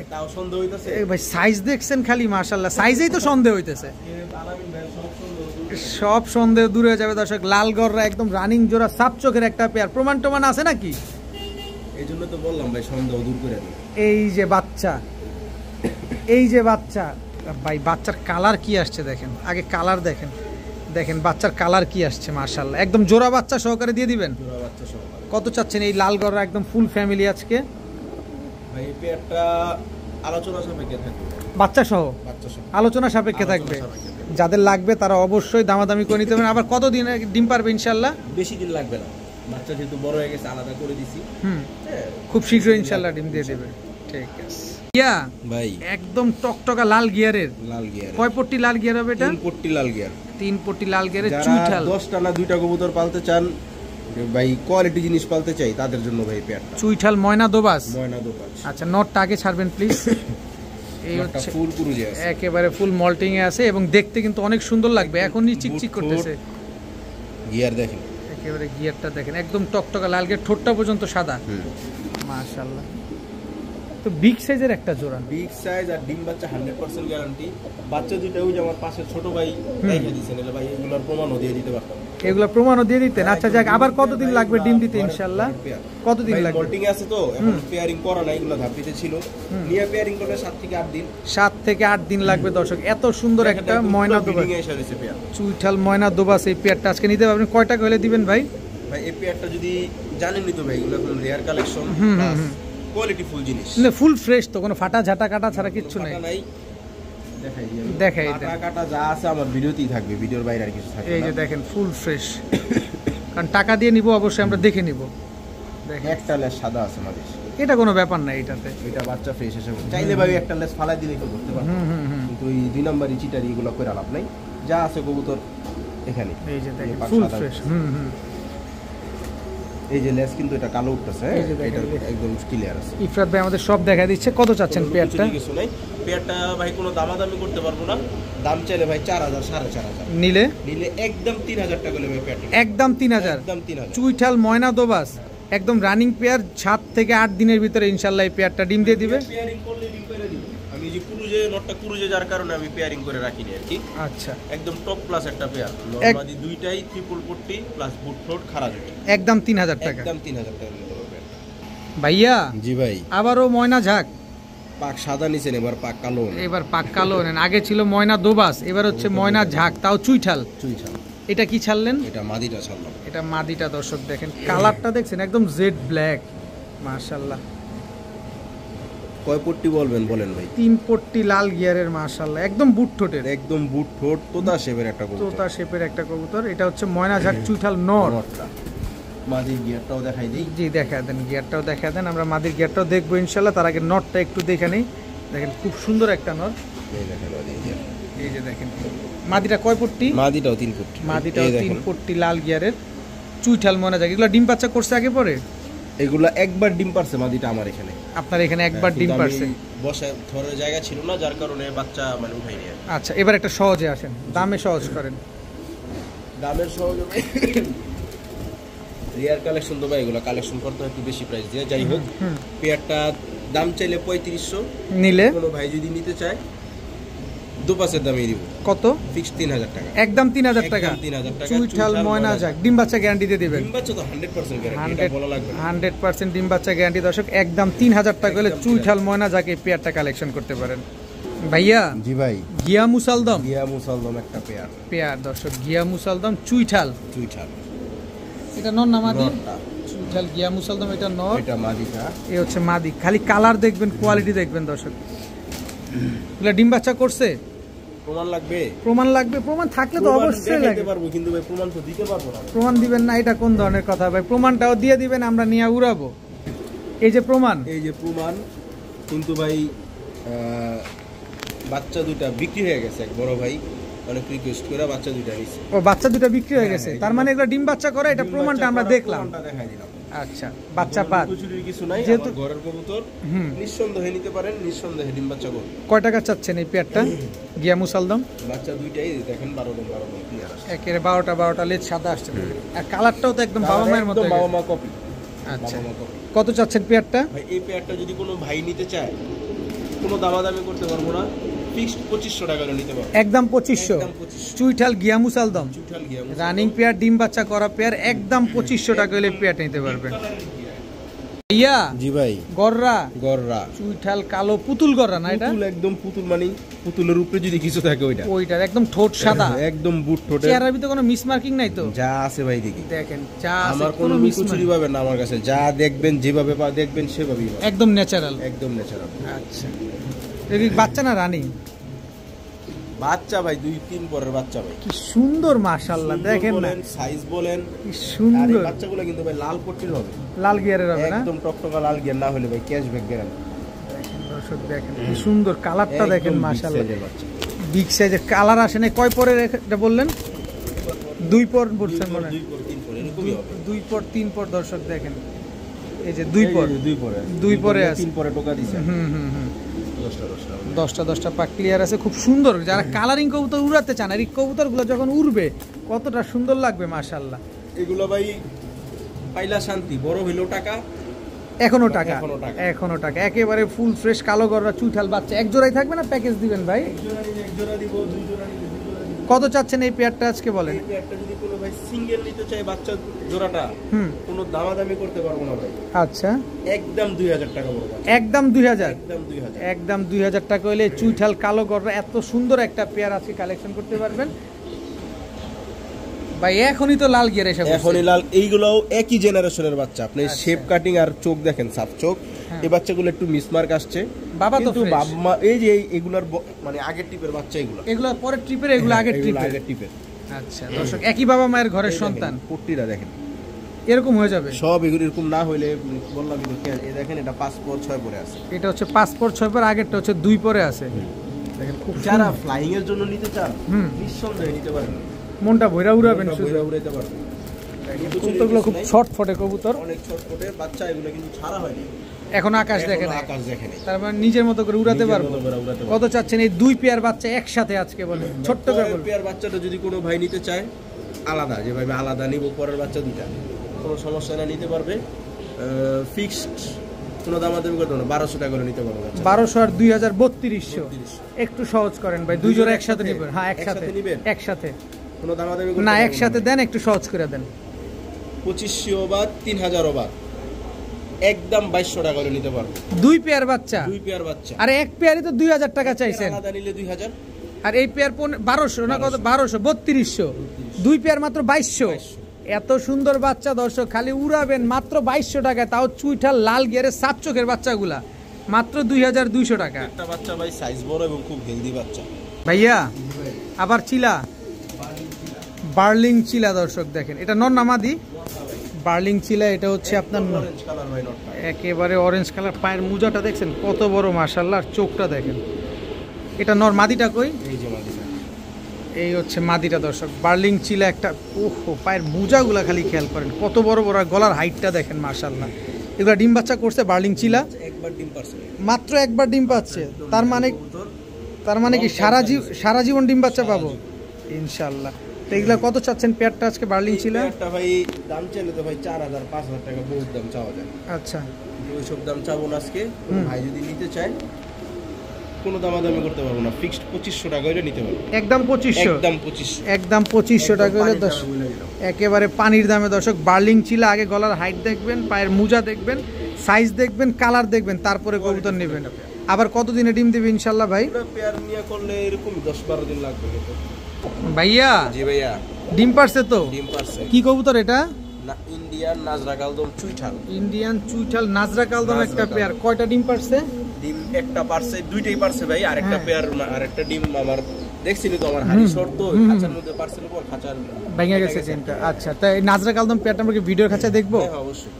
এটাও সন্দেহ হইতাছে ভাই সাইজ দেখছেন খালি মাশাআল্লাহ সাইজেই তো সন্দেহ হইতাছে সব সন্দেহ দূর হয়ে যাবে দর্শক লাল গররা একদম রানিং জোড়া সাপ চোখের একটা পেয়ার প্রমাণ আছে নাকি এইজন্য তো বললাম ভাই সন্দেহ দূর করে দিন এই যে বাচ্চা ভাই বাচ্চার কালার কি আসছে দেখেন আগে কালার দেখেন বাচ্চার কালার কি আসছে মাশাআল্লাহ একদম জোড়া বাচ্চা সহকারে দিয়ে দিবেন জোড়া বাচ্চা সহকারে কত চাচ্ছেন এই লাল গররা একদম ফুল ফ্যামিলি আজকে ভাই এই পেয়ারটা আলোচনা সাপেক্ষে থাকবে বাচ্চা সহ আলোচনা সাপেক্ষে থাকবে যাদের লাগবে তারা অবশ্যই দামাদামি করে নিতে পারবেন আবার কতদিন ডিম পারবে ইনশাআল্লাহ বেশি দিন লাগবে না বাচ্চা যেহেতু বড় হয়ে গেছে আলাদা করে দিছি খুব শীঘ্রই ইনশাআল্লাহ ডিম দিয়ে দেবে ঠিক আছে ইয়া ভাই একদম টকটকা লাল গিয়ারের কয় পট্টি লাল গিয়ার হবে এটা 3 পট্টি লাল গিয়ার 3 পট্টি লাল গিয়ারের চুইঠাল 10টা না 2টা কবুতর পালতে চান ভাই কোয়ালিটি জিনিস পালতে চাই তাদের জন্য ভাই পেয়ারটা চুইঠাল ময়না দোবাস আচ্ছা নটটা আগে ছাড়বেন প্লিজ এই হচ্ছে ফুল পুরুজে আছে একেবারে ফুল মল্টিং এ আছে এবং দেখতে কিন্তু অনেক সুন্দর লাগবে এখনই চিকচিক করতেছে গিয়ার দেখেন একেবারে গিয়ারটা দেখেন একদম টকটকা লাল গিয়ার ঠোঁটটা পর্যন্ত সাদা মাশাআল্লাহ তো বিগ সাইজের একটা জোড়া বিগ সাইজ আর ডিম বাচ্চা 100% গ্যারান্টি বাচ্চা দুটো ওই যে আমার পাশের ছোট ভাই রেখে দিয়েছেন এলে ভাই এগুলোর প্রমাণও দিয়ে দিতে পারতাম এগুলোর প্রমাণও দিয়ে দিতেন আচ্ছা যাক আবার কতদিন লাগবে ডিম দিতে ইনশাআল্লাহ কতদিন লাগবে মল্টিং আছে তো এখন পেয়ারিং করা নাই এগুলো ধাপিতে ছিল নিয়ে পেয়ারিং করলে 7 থেকে 8 দিন 7 থেকে 8 দিন লাগবে দর্শক এত সুন্দর একটা ময়না দোবাস চুইঠাল ময়না দোবাস এই পেয়ারটা আজকে নিতে পারবেন কয় টাকা হলে দিবেন ভাই এই পেয়ারটা যদি জানেনই তো ভাই এগুলো রেয়ার কালেকশন কোয়ালিটি ফুল জিনিস না ফুল ফ্রেশ তো কোনো ফাটা ঝাটা কাটা ছাড়া কিচ্ছু নাই দেখাই ফাটা কাটা যা আছে আমার ভিডিওতেই থাকবে ভিডিওর বাইরে আর কিছু থাকবে এই যে দেখেন ফুল ফ্রেশ কারণ টাকা দিয়ে নিব অবশ্যই আমরা দেখে নিব দেখেন একটা লেস সাদা আছে মাঝে এটা কোনো ব্যাপার না এটাতে এটা বাচ্চা ফ্রেশ এসে চাইলে ভাই একটা লেস ফালাই দিলে কেউ করতে পারবে কিন্তু এই 2 নম্বরই চিটারি এগুলো কইরা লাভ নাই যা আছে কবুতর এখানে এই যে দেখেন ফুল ফ্রেশ এই যে লেস কিন্তু এটা কালো উঠতেছে এটা একদম ক্লিয়ার আছে ইফরাত ভাই আমাদের সব দেখা দিচ্ছে কত চাচ্ছেন পেয়ারটা কিছু নাই পেয়ারটা ভাই কোনো দামাদামি করতে পারবো না দাম চাইলে ভাই 4000 4500 নিলে একদম 3000 টাকা নেবে পেয়ারটা একদম 3000 চুইঠাল ময়না দোবাস একদম রানিং পেয়ার 7 থেকে 8 দিনের ভিতরে ইনশাআল্লাহ এই পেয়ারটা ডিম দিয়ে দিবে পেয়ারিং করলে ডিম করে দিবে আমি যে নটটা কুরুজে যার কারণে আমি পেয়ারিং করে রাখিনি আর কি আচ্ছা একদম টপ ক্লাস একটা পেয়ার নরমালি দুইটাই ট্রিপল পট্টি প্লাস বুট ফ্লোট খাড়া জুটি একদম 3000 টাকা একদম 3000 টাকা নিতে হবে ভাইয়া জি ভাই আবারও ময়না ঝাক পাক সাদা নিছেন এবার পাক কালো এবার পাক কালো নেন আগে ছিল ময়না দোবাস এবার হচ্ছে ময়না ঝাক তাও চুইঠাল এটা কি ছাড়লেন এটা মাদিটা ছাড়লাম এটা মাদিটা দর্শক দেখেন কালারটা দেখছেন একদম জেড ব্ল্যাক মাশাআল্লাহ কয় পট্টি বলবেন বলেন ভাই 3 পট্টি লাল গিয়ারের মাশাআল্লাহ একদম বুট ঠোঁটের একদম বুট ঠোঁট তোতা শেপের একটা কবুতর একটা কবুতর এটা হচ্ছে ময়না ঝাক চুইঠাল নরটা মাদির গিয়ারটাও দেখাই দিই জি দেখা দেন গিয়ারটাও দেখা দেন আমরা মাদির গিয়ারটাও দেখবো ইনশাআল্লাহ তার আগে নটটা একটু দেখে নেই দেখেন খুব সুন্দর একটা নট এই দেখেন এই যে দেখেন মাদিটা কয় পট্টি মাদিটাও 3 পট্টি মাদিটাও 3 পট্টি লাল গিয়ারের চুইঠাল ময়না ঝাক এগুলো ডিম বাচ্চা করছে আগে পরে এগুলো একবার ডিম পারছে মাদিটা আমার এখানে আপনার এখানে একবার ডিম পারছে বসে ধরে জায়গা ছিল না যার কারণে বাচ্চা মানে উঠাই নিয়ে আচ্ছা এবার একটা সহজে আসেন দামে সহজ করেন দামের সহজে রিয়ার কালেকশন তো ভাই এগুলো কালেকশন করতে একটু বেশি প্রাইস দিয়ে যাই হোক পেয়ারটা দাম চাইলে 3500 নিলে কোনো ভাই যদি নিতে চায় দুপাশের দামই দিব। কত? ফিক্স 3000 টাকা, একদম 3000 টাকা। 3000 টাকা। চুইঠাল ময়না জাক ডিম বাচ্চা গ্যারান্টি দিয়ে দিবেন? ডিম বাচ্চা তো 100% গ্যারান্টি, এটা বলা লাগবে না। 100% ডিম বাচ্চা গ্যারান্টি দর্শক, একদম 3000 টাকা হলে চুইঠাল ময়না জাক এই পেয়ারটা কালেকশন করতে পারেন। ভাইয়া জি ভাই, গিয়া মুসালদম, গিয়া মুসালদম একটা পেয়ার দর্শক, গিয়া মুসালদম চুইঠাল। এটা নর না মাদি? চুইঠাল গিয়া মুসালদম, এটা নর, এটা মাদিটা, এই হচ্ছে মাদি। খালি কালার দেখবেন, কোয়ালিটি দেখবেন দর্শক। এগুলা ডিম বাচ্চা করছে? প্রমাণ লাগবে? প্রমাণ থাকলে তো অবশ্যই লাগবে, কিন্তু ভাই প্রমাণ তো দিতে পারবো না। প্রমাণ দিবেন না, এটা কোন ধরনের কথা ভাই? প্রমাণটাও দিয়ে দিবেন, আমরা নিয়ে উড়াবো। এই যে প্রমাণ কিন্তু ভাই বাচ্চা দুইটা বিক্রি হয়ে গেছে। এক বড় ভাই অনেক রিকোয়েস্ট করে বাচ্চা দুইটা নিছে। ও, বাচ্চা দুইটা বিক্রি হয়ে গেছে, তার মানে এগুলো ডিম বাচ্চা করে, এটা প্রমাণটা আমরা দেখলাম। আচ্ছা, বাচ্চা পাত কিছু নাই, যেহেতু ঘরের কবুতর নিঃসন্দেহে নিতে পারেন, নিঃসন্দেহে ডিম বাচ্চা করবে। কয় টাকা চাচ্ছেন এই পেয়ারটা? গিয়া মুসালদম বাচ্চা দুইটাই দেখেন 12 ক্লিয়ার আসছে, একেবারে 12টা লেজ সাদা আসছে, আর কালারটাও তো একদম বাবা মায়ের মতো, বাবা মা কপি। আচ্ছা, কত চাচ্ছেন পেয়ারটা? ভাই এই পেয়ারটা যদি কোনো ভাই নিতে চায়, কোনো দামাদামি করতে পারবো না, ফিক্সড 2500 টাকা নিতে পারবো, একদম 2500। চুইঠাল গিয়া মুসালদম রানিং পেয়ার, ডিম বাচ্চা করা পেয়ার, একদম 2500 টাকা হলে পেয়ারটা নিতে পারবেন। ভাইয়া জি ভাই, গররা চুইঠাল কালো পুতুল গররা না? এটা পুতুল, একদম পুতুল, মানে পুতুলের উপরে যদি কিছু থাকে ওইটার একদম ঠোঁট সাদা, একদম বুট ঠোঁটে, চেহারার ভিতরে কোনো মিসমার্কিং নাই তো? যা আছে ভাই দেখি, দেখেন যা আছে, আমার কোনো মিসমার্কিং পাবেন না আমার কাছে, যা দেখবেন যেভাবে দেখবেন সেভাবেই একদম ন্যাচারাল, একদম ন্যাচারাল। আচ্ছা, এই বাচ্চা না রানিং? বাচ্চা ভাই 2-3 পরের বাচ্চা ভাই, কি সুন্দর মাশাআল্লাহ, দেখেন না সাইজ বলেন, কি সুন্দর। বাচ্চাগুলো কিন্তু ভাই লাল পট্টির হবে, লাল গিয়ারের হবে না? একদম টকটকা লাল গিয়ার, না হলে ভাই ক্যাশব্যাক গ্যারান্টি। দেখেন দর্শক, দেখেন কি সুন্দর কালারটা, দেখেন মাশাআল্লাহ, বিগ সাইজের কালার আসে না। কয় পরে এটা বললেন? 2 পর বলছেন মনে হয়, 2 পর 3 পর দর্শক দেখেন, এই যে 2 পরে আছে, 3 পরে টোকা দিছে। 10টা পাক ক্লিয়ার আছে, খুব সুন্দর। যারা কালারিং কবুতর উড়াতে চান, আর এই কবুতরগুলো যখন উড়বে কতটা সুন্দর লাগবে মাশাআল্লাহ। এগুলো ভাই পাইলা শান্তি, বড় হইলো টাকা, এখনো টাকা, একেবারে ফুল ফ্রেশ কালো গররা চুইঠাল বাচ্চা। এক জোড়াই থাকবে না প্যাকেজ দিবেন ভাই? এক জোড়া দিব, 2 জোড়া দিব। কত চাচ্ছেন এই পেয়ারটা আজকে বলেন? এই পেয়ারটা যদি কোনো ভাই সিঙ্গেল নিতে চায় বাচ্চা জোড়াটা, কোনো দামাদামি করতে পারবো না ভাই। আচ্ছা, একদম 2000 টাকা বলবো, একদম 2000, একদম 2000 টাকা হলে চুইঠাল কালো গররা এত সুন্দর একটা পেয়ার আজকে কালেকশন করতে পারবেন ভাই। এখনই তো লাল গিয়ার এসে, এখনই লাল, এইগুলোও একই জেনারেশনের বাচ্চা। আপনি শেপ কাটিং আর চোখ দেখেন, সাফ চোখ। এই বাচ্চাগুলো একটু মিসমার্ক আসছে, বাবা তো বাবা এই যে এগুলার মানে আগের টিপের বাচ্চা, এগুলো পরের ট্রিপের, এগুলো আগের টিপের। আচ্ছা দর্শক, একই বাবা মায়ের ঘরের সন্তান, পট্টিরা দেখেন এরকম হয়ে যাবে সব। এগুলো এরকম না হইলে বললাম, এই দেখেন এটা 5 পর 6 পরে আছে, এটা হচ্ছে 5 পর 6 পর, আগেরটা হচ্ছে 2 পরে আছে। দেখেন খুব, যারা ফ্লাইং এর জন্য নিতে চান নিঃসন্দেহে নিতে পারেন, মনটা ভইরা উড়াবেন, উড়াইতে পারবেন। কবুতরগুলো খুব শর্ট ফটে কবুতর, অনেক শর্ট ফটে বাচ্চা, এগুলো কিন্তু ছাড়া হয়নি, এখন আকাশ দেখেন, তার মানে নিজের মতো করে উড়াতে পারবো। কত চাচ্ছেন এই 2 পেয়ার বাচ্চা একসাথে আজকে বলেন? ছোট্ট পেয়ার বাচ্চাটা যদি কোনো ভাই নিতে চায় আলাদা, যে ভাই আলাদা নিব পরের বাচ্চা দুটা, কোনো সমস্যা না, নিতে পারবে। ফিক্সড কোনো দামাদামি করতে হবে না, 1200 টাকা করে নিতে পারবে। 1200 আর 2000 3200, একটু সহজ করেন ভাই। 2 জোড়া একসাথে নেবেন? হ্যাঁ একসাথে, কোনো দামাদামি না একসাথে দেন, একটু সহজ করে দেন। 2500 বা 3000 বা একদম 2200 টাকা করে নিতে পারবে। 2 পেয়ার বাচ্চা, আরে এক পেয়ারই তো 2000 টাকা চাইছেন, আলাদা নিলে 2000, আর এই পেয়ার 1200 না কত? 1200 3200, 2 পেয়ার মাত্র 2200। এত সুন্দর বাচ্চা দর্শক, খালি উড়াবেন মাত্র 2200 টাকায়, তাও চুইঠাল লাল গিয়ারের সাত চোখের বাচ্চাগুলা মাত্র 2200 টাকা। একটা বাচ্চা ভাই সাইজ বড় এবং খুব হেলদি বাচ্চা। ভাইয়া আবার চিলা, বার্লিং চিলা দর্শক দেখেন, এটা নর না মাদি? বার্লিং চিলা, এটা হচ্ছে আপনার একেবারে অরেঞ্জ কালার। পায়ের মোজাটা দেখছেন কত বড় মাশাআল্লাহ, চোখটা দেখেন। এটা নর, মাদিটা কই? এই হচ্ছে মাদিটা দর্শক, বার্লিং চিলা একটা। ওহো, পায়ের মোজাগুলা খালি খেয়াল করেন কত বড় বড়, গলার হাইটটা দেখেন মাশাআল্লাহ। এগুলা ডিম বাচ্চা করছে বার্লিং চিলা? মাত্র একবার ডিম পাচ্ছে, তার মানে কি সারা জীবন ডিম বাচ্চা পাবো ইনশাআল্লাহ। তো এগুলা কত চাচ্ছেন পেয়ারটা আজকে বার্লিং চিলা? একটা ভাই দাম চাইলে তো ভাই 4000 5000 টাকা বহুত দাম চাওয়া যায়। আচ্ছা, ওই সব দাম চাবো না আজকে। ভাই যদি নিতে চায় কোনো দামাদামি করতে পারবো না, ফিক্সড 2500 টাকা হইলে নিতে পারবো। একদম 2500, একদম 2500 টাকা হলে একেবারে পানির দামে দর্শক। বার্লিং চিলা, আগে গলার হাইট দেখবেন, পায়ের মোজা দেখবেন, সাইজ দেখবেন, কালার দেখবেন, তারপরে কবুতর নেবেন। আবার কতদিনে ডিম দেবে ইনশাল্লাহ ভাই? পেয়ার নিয়ে করলে এরকম 10-12 দিন লাগবে। ভাইয়া জি ভাইয়া, ডিম পারছে তো? ডিম পারছে। কি কবুতর এটা? ইন্ডিয়ান নাজরা কালদম চুইঠাল। ইন্ডিয়ান চুইঠাল নাজরা কালদম একটা পেয়ার। কয়টা ডিম পারছে? ডিম একটা পারছে, দুইটাই পারছে ভাই। আরেকটা পেয়ার, আরেকটা ডিম আমার দেখছিনি তো, আমার হাড়ি শর্ট তো, খাঁচার মধ্যে পারছিল, পর খাঁচার ভেঙে গেছে চেনটা। আচ্ছা, তাই নাজরা কালদম পেয়ারটা আমরা কি ভিডিওর খাঁচায় দেখবো? হ্যাঁ অবশ্যই।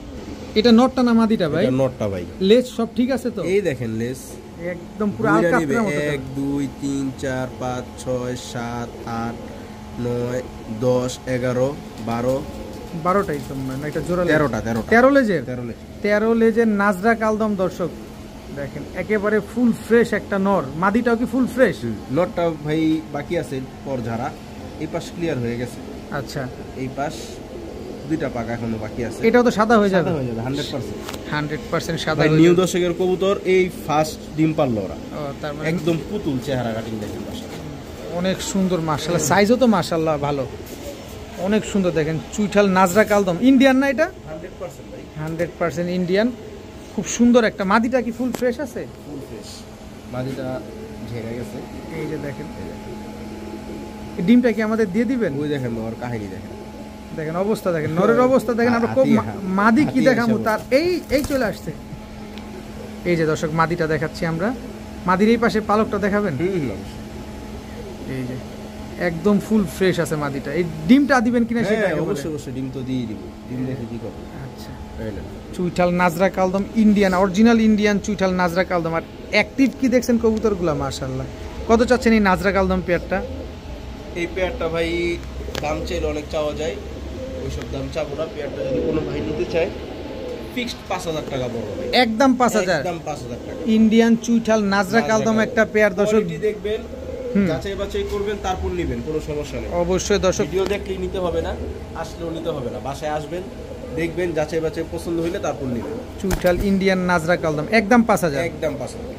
এটা নটটা না মাদিটা ভাই? এটা নটটা ভাই। লেজ সব ঠিক আছে তো? এই দেখেন লেজ একদম পুরো আলকাতরার মতো। 1 2 3 4 5 6 7 8 9 10 11 12 12টাই তো না, এটা জোড়া 13 লেজের 13 লেজের নাজরা কালদম দর্শক দেখেন, একেবারে ফুল ফ্রেশ একটা নর। মাদিটাও কি ফুল ফ্রেশ? নটটা ভাই বাকি আছে পর ঝাড়া, এই পাশ ক্লিয়ার হয়ে গেছে। আচ্ছা, এই পাশ দুইটা পাকা এখনো বাকি আছে। এটাও তো সাদা হয়ে যাবে 100% সাদা। ভাই নিউ দর্শকের কবুতর, এই ফার্স্ট ডিম পারলো ওরা। তার মানে একদম পুতুল চেহারা, কাটিং দেখেন মাশাআল্লাহ, অনেক সুন্দর মাশাআল্লাহ। সাইজও তো মাশাআল্লাহ ভালো, অনেক সুন্দর। দেখেন চুইঠাল নাজরা কালদম ইন্ডিয়ান না এটা? 100% ভাই, 100% ইন্ডিয়ান। খুব সুন্দর একটা। মাদিটা কি ফুল ফ্রেশ আছে? ফুল ফ্রেশ, মাদিটা ঝেড়ে গেছে। এই যে দেখেন, এই ডিমটা কি আমাদের দিয়ে দিবেন? ওই দেখেন ওর কাহিনী দেখেন, দেখেন অবস্থা দেখেন, নরের অবস্থা দেখেন। আমরা মাদি কি দেখাবো তার, এই চলে আসছে। এই যে দর্শক মাদিটা দেখাচ্ছি আমরা। মাদির এই পাশে পালকটা দেখাবেন। এই যে একদম ফুল ফ্রেশ আছে মাদিটা। এই ডিমটা দিবেন কিনা সেটা অবশ্যই ডিম তো দিয়ে দিব, ডিম দেখে কি করব। আচ্ছা, চুইঠাল নাজরা কালদম ইন্ডিয়ান, অরিজিনাল ইন্ডিয়ান চুইঠাল নাজরা কালদম। আর অ্যাক্টিভ কি দেখছেন কবুতরগুলো মাশাআল্লাহ। কত চাচ্ছেন এই নাজরা কালদম পেয়ারটা? এই পেয়ারটা ভাই দাম চাইলে অনেক চাওয়া যায়, ওইসব দাম চাবো না। পেয়ারটা যদি কোনো ভাই নিতে চায় ফিক্সড 5000 টাকা পড়বে ভাই। একদম 5000, একদম 5000 টাকা। ইন্ডিয়ান চুইঠাল নাজরা কালদম একটা পেয়ার দর্শক দেখবেন, যাচাই বাছাই করবেন, তারপর নেবেন, কোনো সমস্যা নেই। অবশ্যই দর্শক, ভিডিও দেখলেই নিতে হবে না, আসলেও নিতে হবে না, বাসায় আসবেন, দেখবেন, যাচাই বাছাই পছন্দ হইলে তারপর নেবেন। চুইঠাল ইন্ডিয়ান নাজরা কালদম একদম 5000। একদম 5000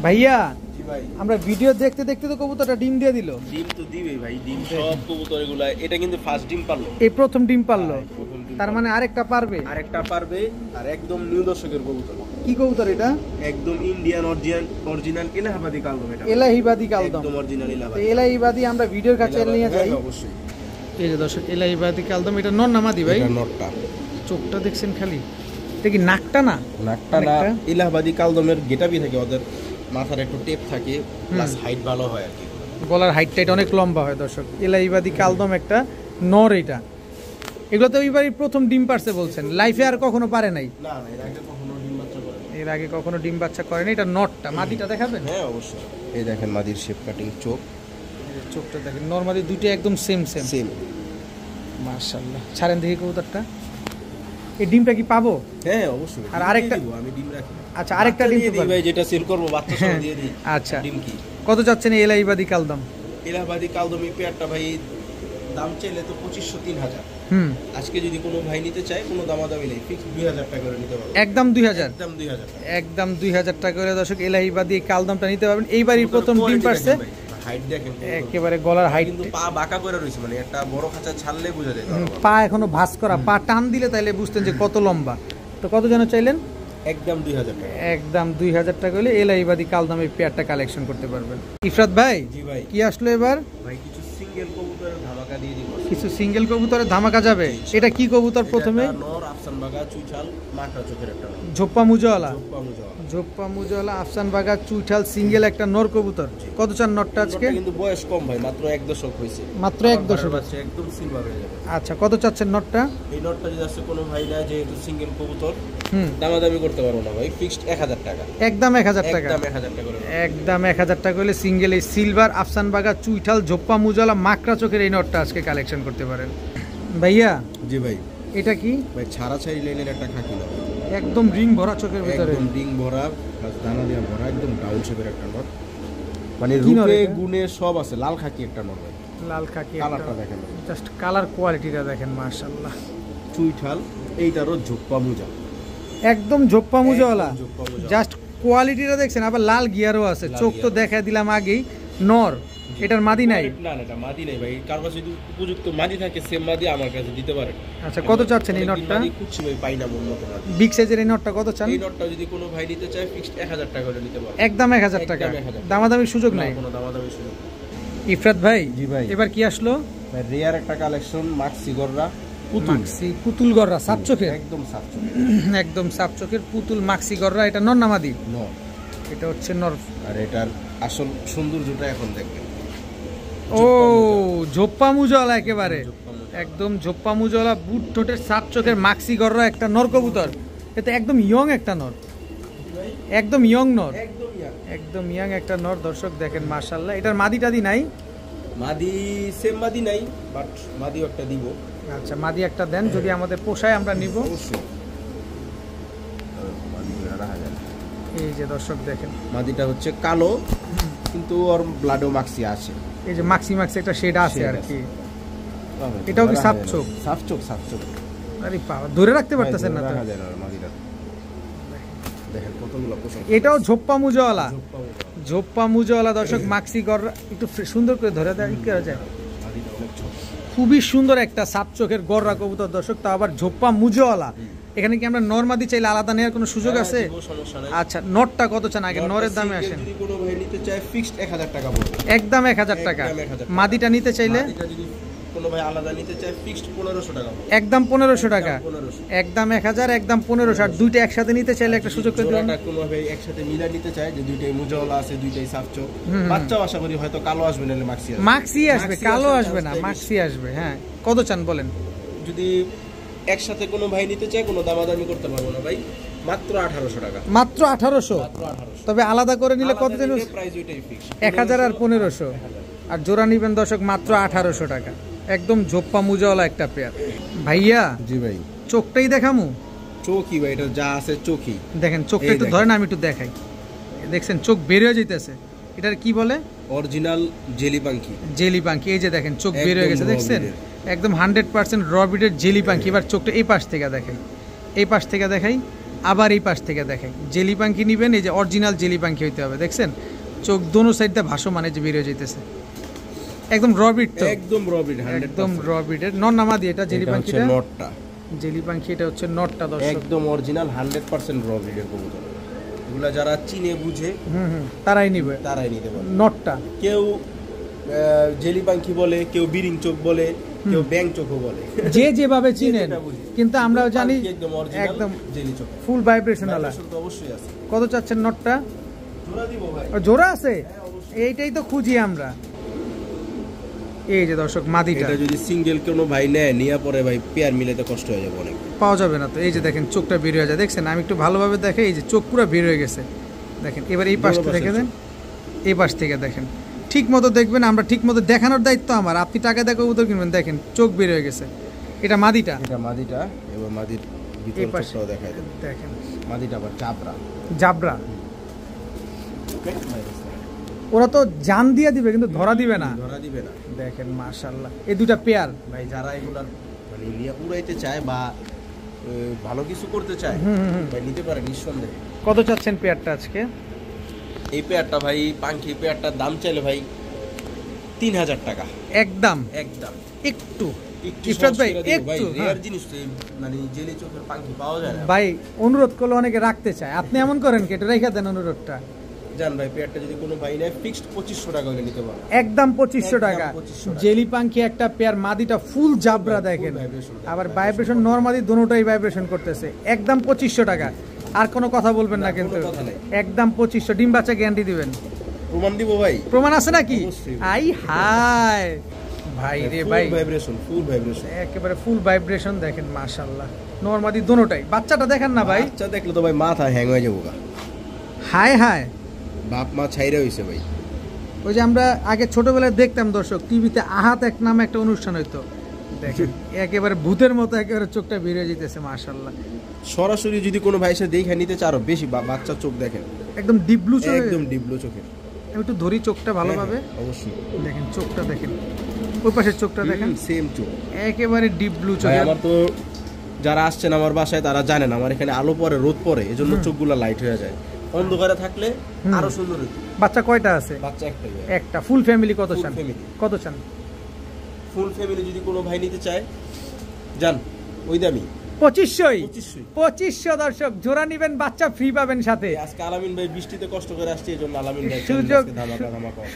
ভাইয়া। জি ভাই, আমরা ভিডিও দেখতে দেখতে তো কবুতরটা ডিম দিয়ে দিল। ডিম তো দিবেই ভাই, ডিম সব কবুতর এগুলা। এটা কিন্তু ফার্স্ট ডিম পারলো, এই প্রথম ডিম পারলো। তার মানে আরেকটা পারবে? আরেকটা পারবে। আর একদম নিউ দর্শকের কবুতর। কি কবুতর এটা? একদম ইন্ডিয়ান অরিজিনাল এলাহাবাদী কালদম। এটা এলাহাবাদী কালদম, একদম অরিজিনাল এলাহাবাদী। এলাহাবাদী আমরা ভিডিওর কাছে নিয়ে যাই অবশ্যই। এই যে দর্শক এলাহাবাদী কালদম, এটা নর না মাদি ভাই? এটা নরটা। চোখটা দেখছেন খালি, এটা কি নাকটা না? নাকটা না, এলাহাবাদী কালদমের গেটাবি থাকে, ওদের মাথার একটু টেপ থাকে, প্লাস হাইট ভালো হয় আর কি। গলার হাইট টাইট অনেক লম্বা হয় দর্শক। এলাহাবাদী কালদম একটা নর। এটা এগুলো তো এইবারই প্রথম ডিম পারছে বলছেন, লাইফে আর কখনো পারে নাই? না, এর আগে কখনো ডিম বাচ্চা করে নাই। এর আগে কখনো ডিম বাচ্চা করে নাই। এটা নটটা। মাদিটা দেখাবেন? হ্যাঁ অবশ্যই। এই দেখেন মাদির শেপ কাটিং, চোখ, চোখটা দেখেন, নরমালি দুটো একদম সেম মাশাআল্লাহ। ছাড়েন দেখি কবুতরটা। এই ডিমটা কি পাবো? হ্যাঁ অবশ্যই। আর আরেকটা আমি ডিম রাখি। আচ্ছা, আরেকটা ডিম দিই ভাই, যেটা সেল করব বাচ্চা সহ দিয়ে দিই। আচ্ছা, ডিম কি কত চাচ্ছেন এই এলাহাবাদী কালদম? এলাহাবাদী কালদম এই পেয়ারটা ভাই দাম চাইলে তো 2500-3000। আজকে যদি কোনো ভাই নিতে চায় কোনো দামাদামি নেই, ফিক্স 2000 টাকা করে নিতে পারবেন। একদম 2000? একদম 2000 টাকা করে দর্শক এলাহাবাদী কালদমটা নিতে পারবেন। এইবারই প্রথম ডিম পারছে। হাইট দেখেন, একেবারে গলার হাইট, কিন্তু পা বাঁকা করে রইছে, মানে একটা বড় খাঁচা ছাড়লে বোঝা যায়। পা এখনো ভাঁজ করা, পা টান দিলে তাইলে বুঝতেন যে কত লম্বা। তো কত যেন চাইলেন? একদম 2000 টাকা। একদম 2000 টাকা হলে এলাহাবাদী কালদম এই পেয়ারটা কালেকশন করতে পারবেন। ইফরাত ভাই। জি ভাই। কি আসলো এবার? ভাই কিছু সিঙ্গেল কবুতরের ধামাকা দিয়ে দিব। কিছু সিঙ্গেল কবুতরের ধামাকা যাবে। এটা কি কবুতর? প্রথমে নর আফসান বাগা চুইঠাল, মাকড়া চোখের একটা নর। ঝোপ্পা মুজাওয়ালা আফসান বাগা চুইঠাল সিঙ্গেল একটা নর কবুতর। কত চান নরটা আজকে? কিন্তু বয়স কম ভাই, মাত্র 1 দশক হইছে। মাত্র 1 দশক আছে, একদম সিলভার হয়ে যাবে। আচ্ছা, কত চাচ্ছেন নরটা? এই নরটা যদি আছে কোনো ভাই না, যেহেতু সিঙ্গেল কবুতর, দামাদামি করতে পারবো না ভাই, ফিক্সড 1000 টাকা। একদম 1000 টাকা। একদম 1000 টাকা হলে সিঙ্গেল এই সিলভার আফসান বাগা চুইঠাল ঝোপ্পা মুজাওয়ালা মাকড়া চোখের এই নরটা আজকে কালেকশন করতে পারেন। ভাইয়া। জি ভাই। এটা কি ভাই? ছাড়াছাড়ি লাইনের একটা খাকি নর, একদম রিং ভরা চোখের ভিতরে, একদম রিং ভরা, দানা দিয়ে ভরা, একদম ডাউন শেপের একটা নর, মানে রূপে গুণে সব আছে। লাল খাকি একটা নর ভাই, লাল খাকি। কালারটা দেখেন, জাস্ট কালার কোয়ালিটিটা দেখেন মাশাআল্লাহ। চুইঠাল, এইটারও ঝোপ্পা মুজা, একদম ঝোপ্পা মুজাওয়ালা, জাস্ট কোয়ালিটিটা দেখছেন, আবার লাল গিয়ারও আছে, চোখ তো দেখা দিলাম আগেই। নর, এটার মাদি নাই? না এটা মাদি নাই ভাই, কার কাছে যদি উপযুক্ত মাদি থাকে সেম মাদি আমার কাছে দিতে পারেন। আচ্ছা, কত চাচ্ছেন এই নটটা? মাদি খুঁজছি ভাই, পাই না উন্নত মাদি। বিগ সাইজের এই নটটা কত চান? এই নটটা যদি কোনো ভাই নিতে চায় ফিক্সড 1000 টাকা করে নিতে পারবে। একদম 1000 টাকা, দামাদামির সুযোগ নাই? কোনো দামাদামির সুযোগ। ইফরাত ভাই, জি ভাই, এবার কি আসলো? ভাই রেয়ার একটা কালেকশন, মাক্সি গররা পুতুল গররা, সাপ চোখের, একদম সাপ চোখের, একদম সাপ চোখের পুতুল মাক্সি গররা। এটা নর না মাদি? নর। এটা হচ্ছে নর। আর এটার আসল সৌন্দর্যটা এখন দেখবেন। ও ঝোপ্পা মুজলা, একেবারে একদম ঝোপ্পা মুজলা, বুট ঠোঁটের সাপ চোখের মাক্সি গররা একটা নর কবুতর। এটা একদম ইয়ং একটা নর, একদম ইয়ং নর, একদম ইয়ং একটা নর। দর্শক দেখেন মাশাআল্লাহ। এটার মাদি টাদি নাই? মাদি সেম মাদি নাই, বাট মাদি একটা দিব। আচ্ছা, মাদি একটা দেন, যদি আমাদের পোষায় আমরা নিব। এই যে দর্শক দেখেন, মাদিটা হচ্ছে কালো, কিন্তু ওর ব্লাডও মাক্সি আছে। এই যে মাক্সি মাক্সি একটা শেড আছে আর কি। এটাও কি সাপ চোখ? সাপ চোখ, সাপ চোখ। আরে বাবা, ধরে রাখতে পারতেছেন না তো? দেখেন কতগুলো পোষণ। এটাও ঝোপ্পা মুজওয়ালা, ঝোপ্পা মুজওয়ালা। দর্শক মাক্সি গররা একটু সুন্দর করে ধরে দেয়, কি করা যায়? খুবই সুন্দর একটা সাপ চোখের গররা কবুতর দর্শক, তা আবার ঝোপ্পা মুজওয়ালা। এখানে কি আমরা নর মাদি চাইলে আলাদা নেওয়ার কোনো সুযোগ আছে? আচ্ছা, নরটা কত চান? আগে নরের দামে আসেন। যদি কোনো ভাই নিতে চায় ফিক্সড 1000 টাকা পড়বে, একদম 1000 টাকা। মাদিটা নিতে চাইলে? মাদিটা যদি কোনো ভাই আলাদা নিতে চায় ফিক্সড 1500 টাকা পড়বে, একদম 1500 টাকা, একদম 1000, একদম 1500। আর দুইটা একসাথে নিতে চাইলে একটা সুযোগ করে দিবেন। কোনো ভাই একসাথে মিলা নিতে চায়, যে দুইটাই মুজওয়ালা আছে, দুইটাই সাপ চোখ, বাচ্চাও আশা করি হয়তো কালো আসবে না, মাক্সি আসবে। মাক্সি আসবে, কালো আসবে না, মাক্সি আসবে। হ্যাঁ, কত চান বলেন? যদি একসাথে কোনো ভাই নিতে চায় কোনো দামাদামি করতে পারবো না ভাই, মাত্র 1800 টাকা। মাত্র 1800? তবে আলাদা করে নিলে কত দিন? প্রাইস ওইটাই ফিক্স, 1000 আর 1500। আর জোড়া নিবেন দর্শক মাত্র 1800 টাকা। একদম ঝোপ্পা মুজাওয়ালা একটা পেয়ার। ভাইয়া, জি ভাই, চোখটাই দেখামু? চোখই ভাই, এটা যা আছে চোখই। দেখেন চোখটা একটু ধরেন, আমি একটু দেখাই। দেখছেন চোখ বের হয়ে যাইতেছে। এটার কি বলে? অরিজিনাল জেলি পাখি। জেলি পাখি। এই যে দেখেন চোখ বের হয়ে গেছে, দেখছেন? একদম 100% রবিডের জেলি পাখি। এবার চোখটা এই পাশ থেকে দেখাই, এই পাশ থেকে দেখাই, আবার এই পাশ থেকে দেখাই। জেলি পাখি নিবেন, এই যে অরিজিনাল জেলি পাখি হইতে হবে। দেখছেন চোখ দোনো সাইড দিয়ে ভাসমান, এই যে বের হয়ে যাইতেছে। একদম রবিড, তো একদম রবিড, একদম রবিডের। নর না মাদি এটা জেলি পাখিটা? নটটা জেলি পাখি, এটা হচ্ছে নটটা দর্শক, একদম অরিজিনাল 100% রবিডের কবুতর। এগুলা যারা চিনে বুঝে তারাই নিবে, তারাই নিতে পারে নটটা। কেউ জেলি পাখি বলে, কেউ বিরিং চোখ বলে, কেউ ব্যাং চোখও বলে, যে যেভাবে চিনেন, কিন্তু আমরাও জানি একদম জেলি চোখ, ফুল ভাইব্রেশন वाला। অবশ্যই আছে। কত চাচ্ছেন নটটা? জোড়া দিব ভাই। জোড়া আছে? এইটাই তো খুঁজি আমরা। এই যে দর্শক মাদিটা, এটা যদি সিঙ্গেল কোনো ভাই নেয়, নিয়ে পরে ভাই পেয়ার মিলাতে কষ্ট হয়ে যাবে, অনেক পাওয়া যাবে না তো। এই যে দেখেন চোখটা বের হয়ে যায়, দেখছেন? আমি একটু ভালোভাবে দেখে, এই যে চোখ পুরো বের হয়ে গেছে দেখেন। এবার এই পাশ থেকে দেখেন, এই পাশ থেকে দেখেন, ঠিক মতো দেখবেন। আমরা ঠিক মতো দেখানোর দায়িত্ব আমার। আপনি টাকা দেখে উত্তর কিনবেন। দেখেন চোখ বের হয়ে গেছে। এটা মাদিটা, এটা মাদিটা। এবার মাদির ভিতর চোখটাও দেখাই দেন, দেখেন মাদিটা আবার জাবরা, জাবরা। ওরা তো জান দিয়ে দিবে, কিন্তু ধরা দিবে না, ধরা দিবে না। দেখেন মাশাআল্লাহ, এই দুটা পেয়ার ভাই। যারা এগুলার মানে লিয়া উড়াইতে চায় বা ভালো কিছু করতে চায়, ভাই নিতে পারে নিঃসন্দেহে। কত চাচ্ছেন পেয়ারটা আজকে? এই পেয়ারটা ভাই, পাখি পেয়ারটার দাম চাইলে ভাই 3000 টাকা। একদম একদম একটু ইফরাত ভাই, একটু রেয়ার জিনিস, মানে জেলি চোখের পাখি পাওয়া যায় না ভাই। অনুরোধ করলে অনেকে রাখতে চায়, আপনি এমন করেন কেটে রেখে দেন অনুরোধটা। জান ভাই, পেয়ারটা যদি কোনো ভাই নেয় ফিক্সড 2500 টাকা হলে নিতে পারবে, একদম 2500 টাকা। জেলি পাখি একটা পেয়ার, মাদিটা ফুল জাবরা দেখেন, আবার ভাইব্রেশন নরমালি দুটোটাই ভাইব্রেশন করতেছে। একদম 2500 টাকা। আর কোনো কথা বলবেন না কিন্তু, একদম 2500। ডিম বাচ্চা গ্যারান্টি দিবেন? প্রমাণ দিব ভাই, প্রমাণ আছে নাকি? আই হাই ভাই রে ভাই, ভাইব্রেশন, ফুল ভাইব্রেশন, একেবারে ফুল ভাইব্রেশন। দেখেন মাশাআল্লাহ, নরমালি দুটোটাই। বাচ্চাটা দেখেন না ভাই, বাচ্চা দেখলে তো ভাই মাথা হ্যাং হয়ে যাবো। হাই হাই, বাপ মা ছাইরা হইছে ভাই। ওই যে আমরা আগে ছোটবেলায় দেখতাম দর্শক, টিভিতে আহাত এক নামে একটা অনুষ্ঠান হইতো, দেখেন একেবারে ভূতের মতো একেবারে চোখটা বেরিয়ে যেতেছে মাশাআল্লাহ। সরাসরি যদি কোনো ভাই এসে দেখে নিতে চায়, আরো বেশি বাচ্চা চোখ দেখেন, একদম ডিপ ব্লু চোখ, একদম ডিপ ব্লু চোখের। আমি একটু ধরি চোখটা ভালোভাবে, অবশ্যই দেখেন চোখটা দেখেন, ওই পাশের চোখটা দেখেন, সেম চোখ, একেবারে ডিপ ব্লু চোখ। আমার তো যারা আসছেন আমার বাসায় তারা জানেন আমার এখানে আলো পড়ে, রোদ পড়ে, এজন্য চোখগুলো লাইট হয়ে যায়। অন্ধকারে থাকলে আরো সুন্দর হতো। বাচ্চা কয়টা আছে? বাচ্চা একটাই। একটা। ফুল ফ্যামিলি কত চান? কত চান? ফুল ফ্যামিলি যদি কোনো ভাই নিতে চায় জান ওই দামি 2500 দর্শক, জোড়া নিবেন বাচ্চা ফ্রি পাবেন সাথে। আজকে আলামিন ভাই বৃষ্টিতে কষ্ট করে আসছে, এজন্য আলামিন ভাই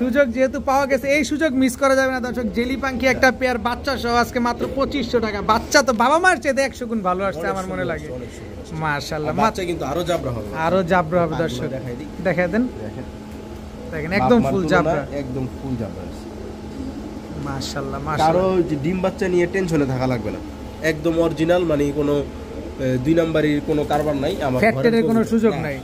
সুযোগ যেহেতু পাওয়া গেছে, এই সুযোগ মিস করা যাবে না দর্শক। জেলি পাখি একটা পেয়ার বাচ্চা সহ আজকে মাত্র 2500 টাকা। বাচ্চা তো বাবা মার চেয়ে 100 গুণ ভালো আসছে আমার মনে লাগে। মাশাআল্লাহ, বাচ্চা কিন্তু আরো জাবরা হবে, আরো জাবরা হবে দর্শক। দেখাই দেন, দেখেন একদম ফুল জাবরা, একদম ফুল জাবরা। মাশাআল্লাহ মাশাআল্লাহ। কারো যে ডিম বাচ্চা নিয়ে টেনশনে থাকা লাগবে না, একদম অরিজিনাল, মানে কোনো 2 নাম্বারের কোনো কারবার নাই, আমার ফ্যাক্টরির কোনো সুযোগ নাই।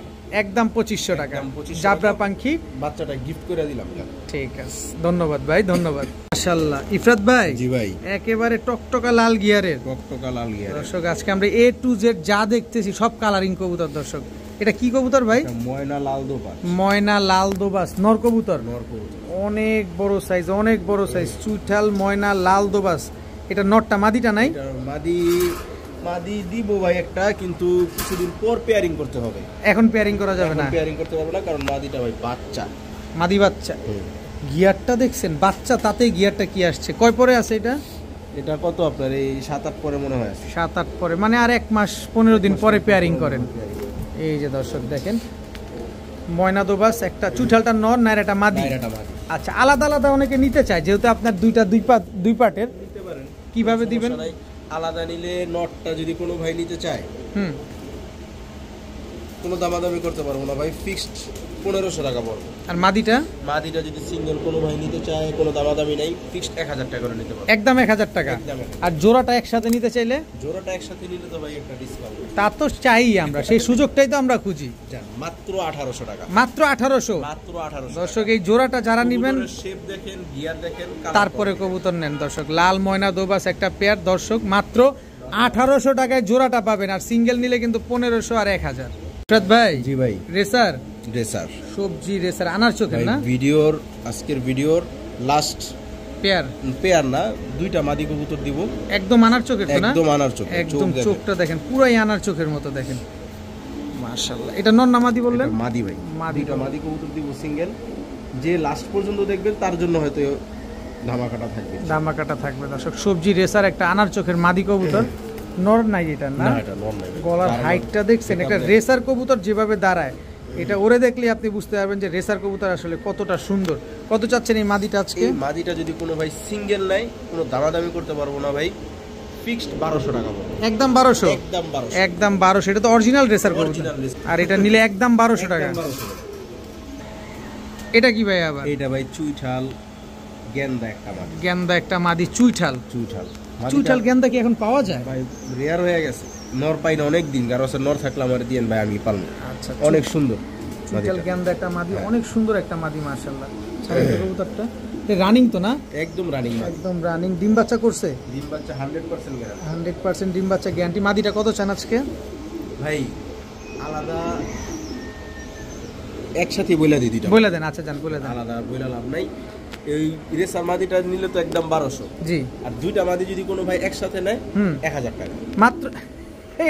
একদম 2500 টাকা জাবরা পাখি, বাচ্চাটা গিফট করে দিলাম। ঠিক আছে, ধন্যবাদ ভাই, ধন্যবাদ। মাশাআল্লাহ ইফরাত ভাই। জি ভাই, একেবারে টকটকা লাল গিয়ারের, টকটকা লাল গিয়ার দর্শক। আজকে আমরা A to Z যা দেখতেছি সব কালারিং কবুতর দর্শক। এটা কি কবুতর ভাই? ময়না লাল দোবাস। ময়না লাল দোবাস নর কবুতর, অনেক বড় সাইজ, অনেক বড় সাইজ। চুইঠাল ময়না লাল দোবাস। এটা নরটা, মাদিটা নাই? মাদি দিব ভাই একটা, কিন্তু কিছুদিন পর পেয়ারিং করতে হবে। এখন পেয়ারিং করা যাবে না, পেয়ারিং করতে পারবে না, কারণ মাদিটা ভাই বাচ্চা, মাদি বাচ্চা। গিয়ারটা দেখছেন, বাচ্চা তাতে গিয়ারটা কি আসছে। কয় পরে আছে এটা? এটা কত আপনার এই 7-8 পরে মনে হয়, 7-8 পরে, মানে আর 1 মাস 15 দিন পরে পেয়ারিং করেন। এই যে দর্শক দেখেন, ময়না দোবাস একটা। চুইঠালটা নর না এটা মাদি? আচ্ছা, আলাদা আলাদা অনেকে নিতে চায়, যেহেতু আপনার দুই পার্টের, নিতে পারেন। কিভাবে দিবেন? আলাদা নিলে নটটা যদি কোনো ভাই নিতে চায়, কোনো দামাদামি করতে পারবো না ভাই, ফিক্সড 1500 টাকা পড়বে। আর মাদিটা যদি সিঙ্গেল কোনো ভাই নিতে চায়, কোনো দামাদামি নাই, ফিক্সড 1000 টাকা করে নিতে পারবে, একদম 1000 টাকা। আর জোড়াটা একসাথে নিতে চাইলে? জোড়াটা একসাথে নিলে তো ভাই একটা ডিসকাউন্ট। তা তো চাই আমরা, সেই সুযোগটাই তো আমরা খুঁজি। মাত্র 1800 টাকা, মাত্র 1800। দর্শক এই জোড়াটা যারা নেবেন, শেপ দেখেন, গিয়ার দেখেন, তারপরে কবুতর নেন দর্শক। লাল ময়না দোবাস একটা পেয়ার দর্শক, মাত্র 1800 টাকায় জোড়াটা পাবেন। আর সিঙ্গেল নিলে কিন্তু 1500 আর 1000। ভাই জি ভাই, রেসার সবজি রেসার আনার চোখের না? আজকের ভিডিওর লাস্ট পেয়ার না, 2টা মাদি কবুতর দিব, একদম আনার চোখের তো না? একদম আনার চোখ, একদম চোখটা দেখেন, পুরাই আনার চোখের মতো দেখেন। মাশাআল্লাহ। এটা নর না মাদি বললেন? মাদি ভাই, 2টা মাদি কবুতর দিব সিঙ্গেল। যে লাস্ট পর্যন্ত দেখবেন তার জন্য হয়তো ধামাকাটা থাকবে দর্শক। সবজি রেসার একটা আনার চোখের মাদি কবুতর, নর নাই এটা না? এটা নর নাই। গলার হাইটটা দেখছেন, একটা রেসার কবুতর যেভাবে দাঁড়ায়, এটা ওরে দেখলে আপনি বুঝতে পারবেন যে রেসার কবুতর আসলে কতটা সুন্দর। কত চাচ্ছেন এই মাদিটা আজকে? এই মাদিটা যদি কোনো ভাই সিঙ্গেল নাই, কোনো দামাদামি করতে পারবো না ভাই, ফিক্সড 1200 টাকা পড়বে। একদম 1200? একদম 1200। এটা তো অরিজিনাল রেসার কবুতর, আর এটা নিলে একদম 1200 টাকা। এটা কি ভাই আবার? এটা ভাই চুইঠাল গেন্দা একটা মাদি। চুইঠাল গেন্দা কি এখন পাওয়া যায় ভাই? রেয়ার হয়ে গেছে, নর পাই না অনেক দিন। কারণ নর থাকলে আমার দিয়েন ভাই, আমি পালবো। আচ্ছা, অনেক সুন্দর চুইঠাল গেন্দা একটা মাদি, অনেক সুন্দর একটা মাদি মাশাআল্লাহ। কবুতরটা রানিং তো না? একদম রানিং। ডিম বাচ্চা করছে? ডিম বাচ্চা 100% গ্যারান্টি। 100% ডিম বাচ্চা গ্যারান্টি। মাদিটা কত চান আজকে ভাই? আলাদা একসাথে বইলা দিই, দুইটা বইলা দেন। আচ্ছা জান, বইলা দেন, আলাদা বইলা লাভ নাই। এই রেসার মাদিটা নিলে তো একদম 1200। জি। আর 2টা মাদি যদি কোনো ভাই একসাথে নেয় 1000 টাকা মাত্র।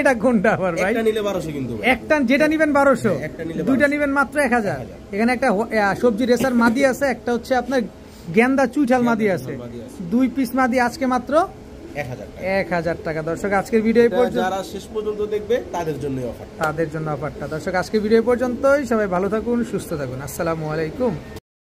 এটা কোনটা আবার ভাই? একটা নিলে 1200 কিন্তু। একটা যেটা নেবেন 1200, দুইটা নেবেন মাত্র 1000। এখানে একটা সবজি রেসার মাদি আছে, একটা হচ্ছে আপনার গেন্দা চুইঠাল মাদি আছে। 2 পিস মাদি আজকে মাত্র 1000 টাকা। দর্শক আজকের ভিডিও পর্যন্ত, যারা শেষ পর্যন্ত দেখবে তাদের জন্য অফারটা। দর্শক আজকের ভিডিও পর্যন্তই। সবাই ভালো থাকুন, সুস্থ থাকুন। আসসালামু আলাইকুম।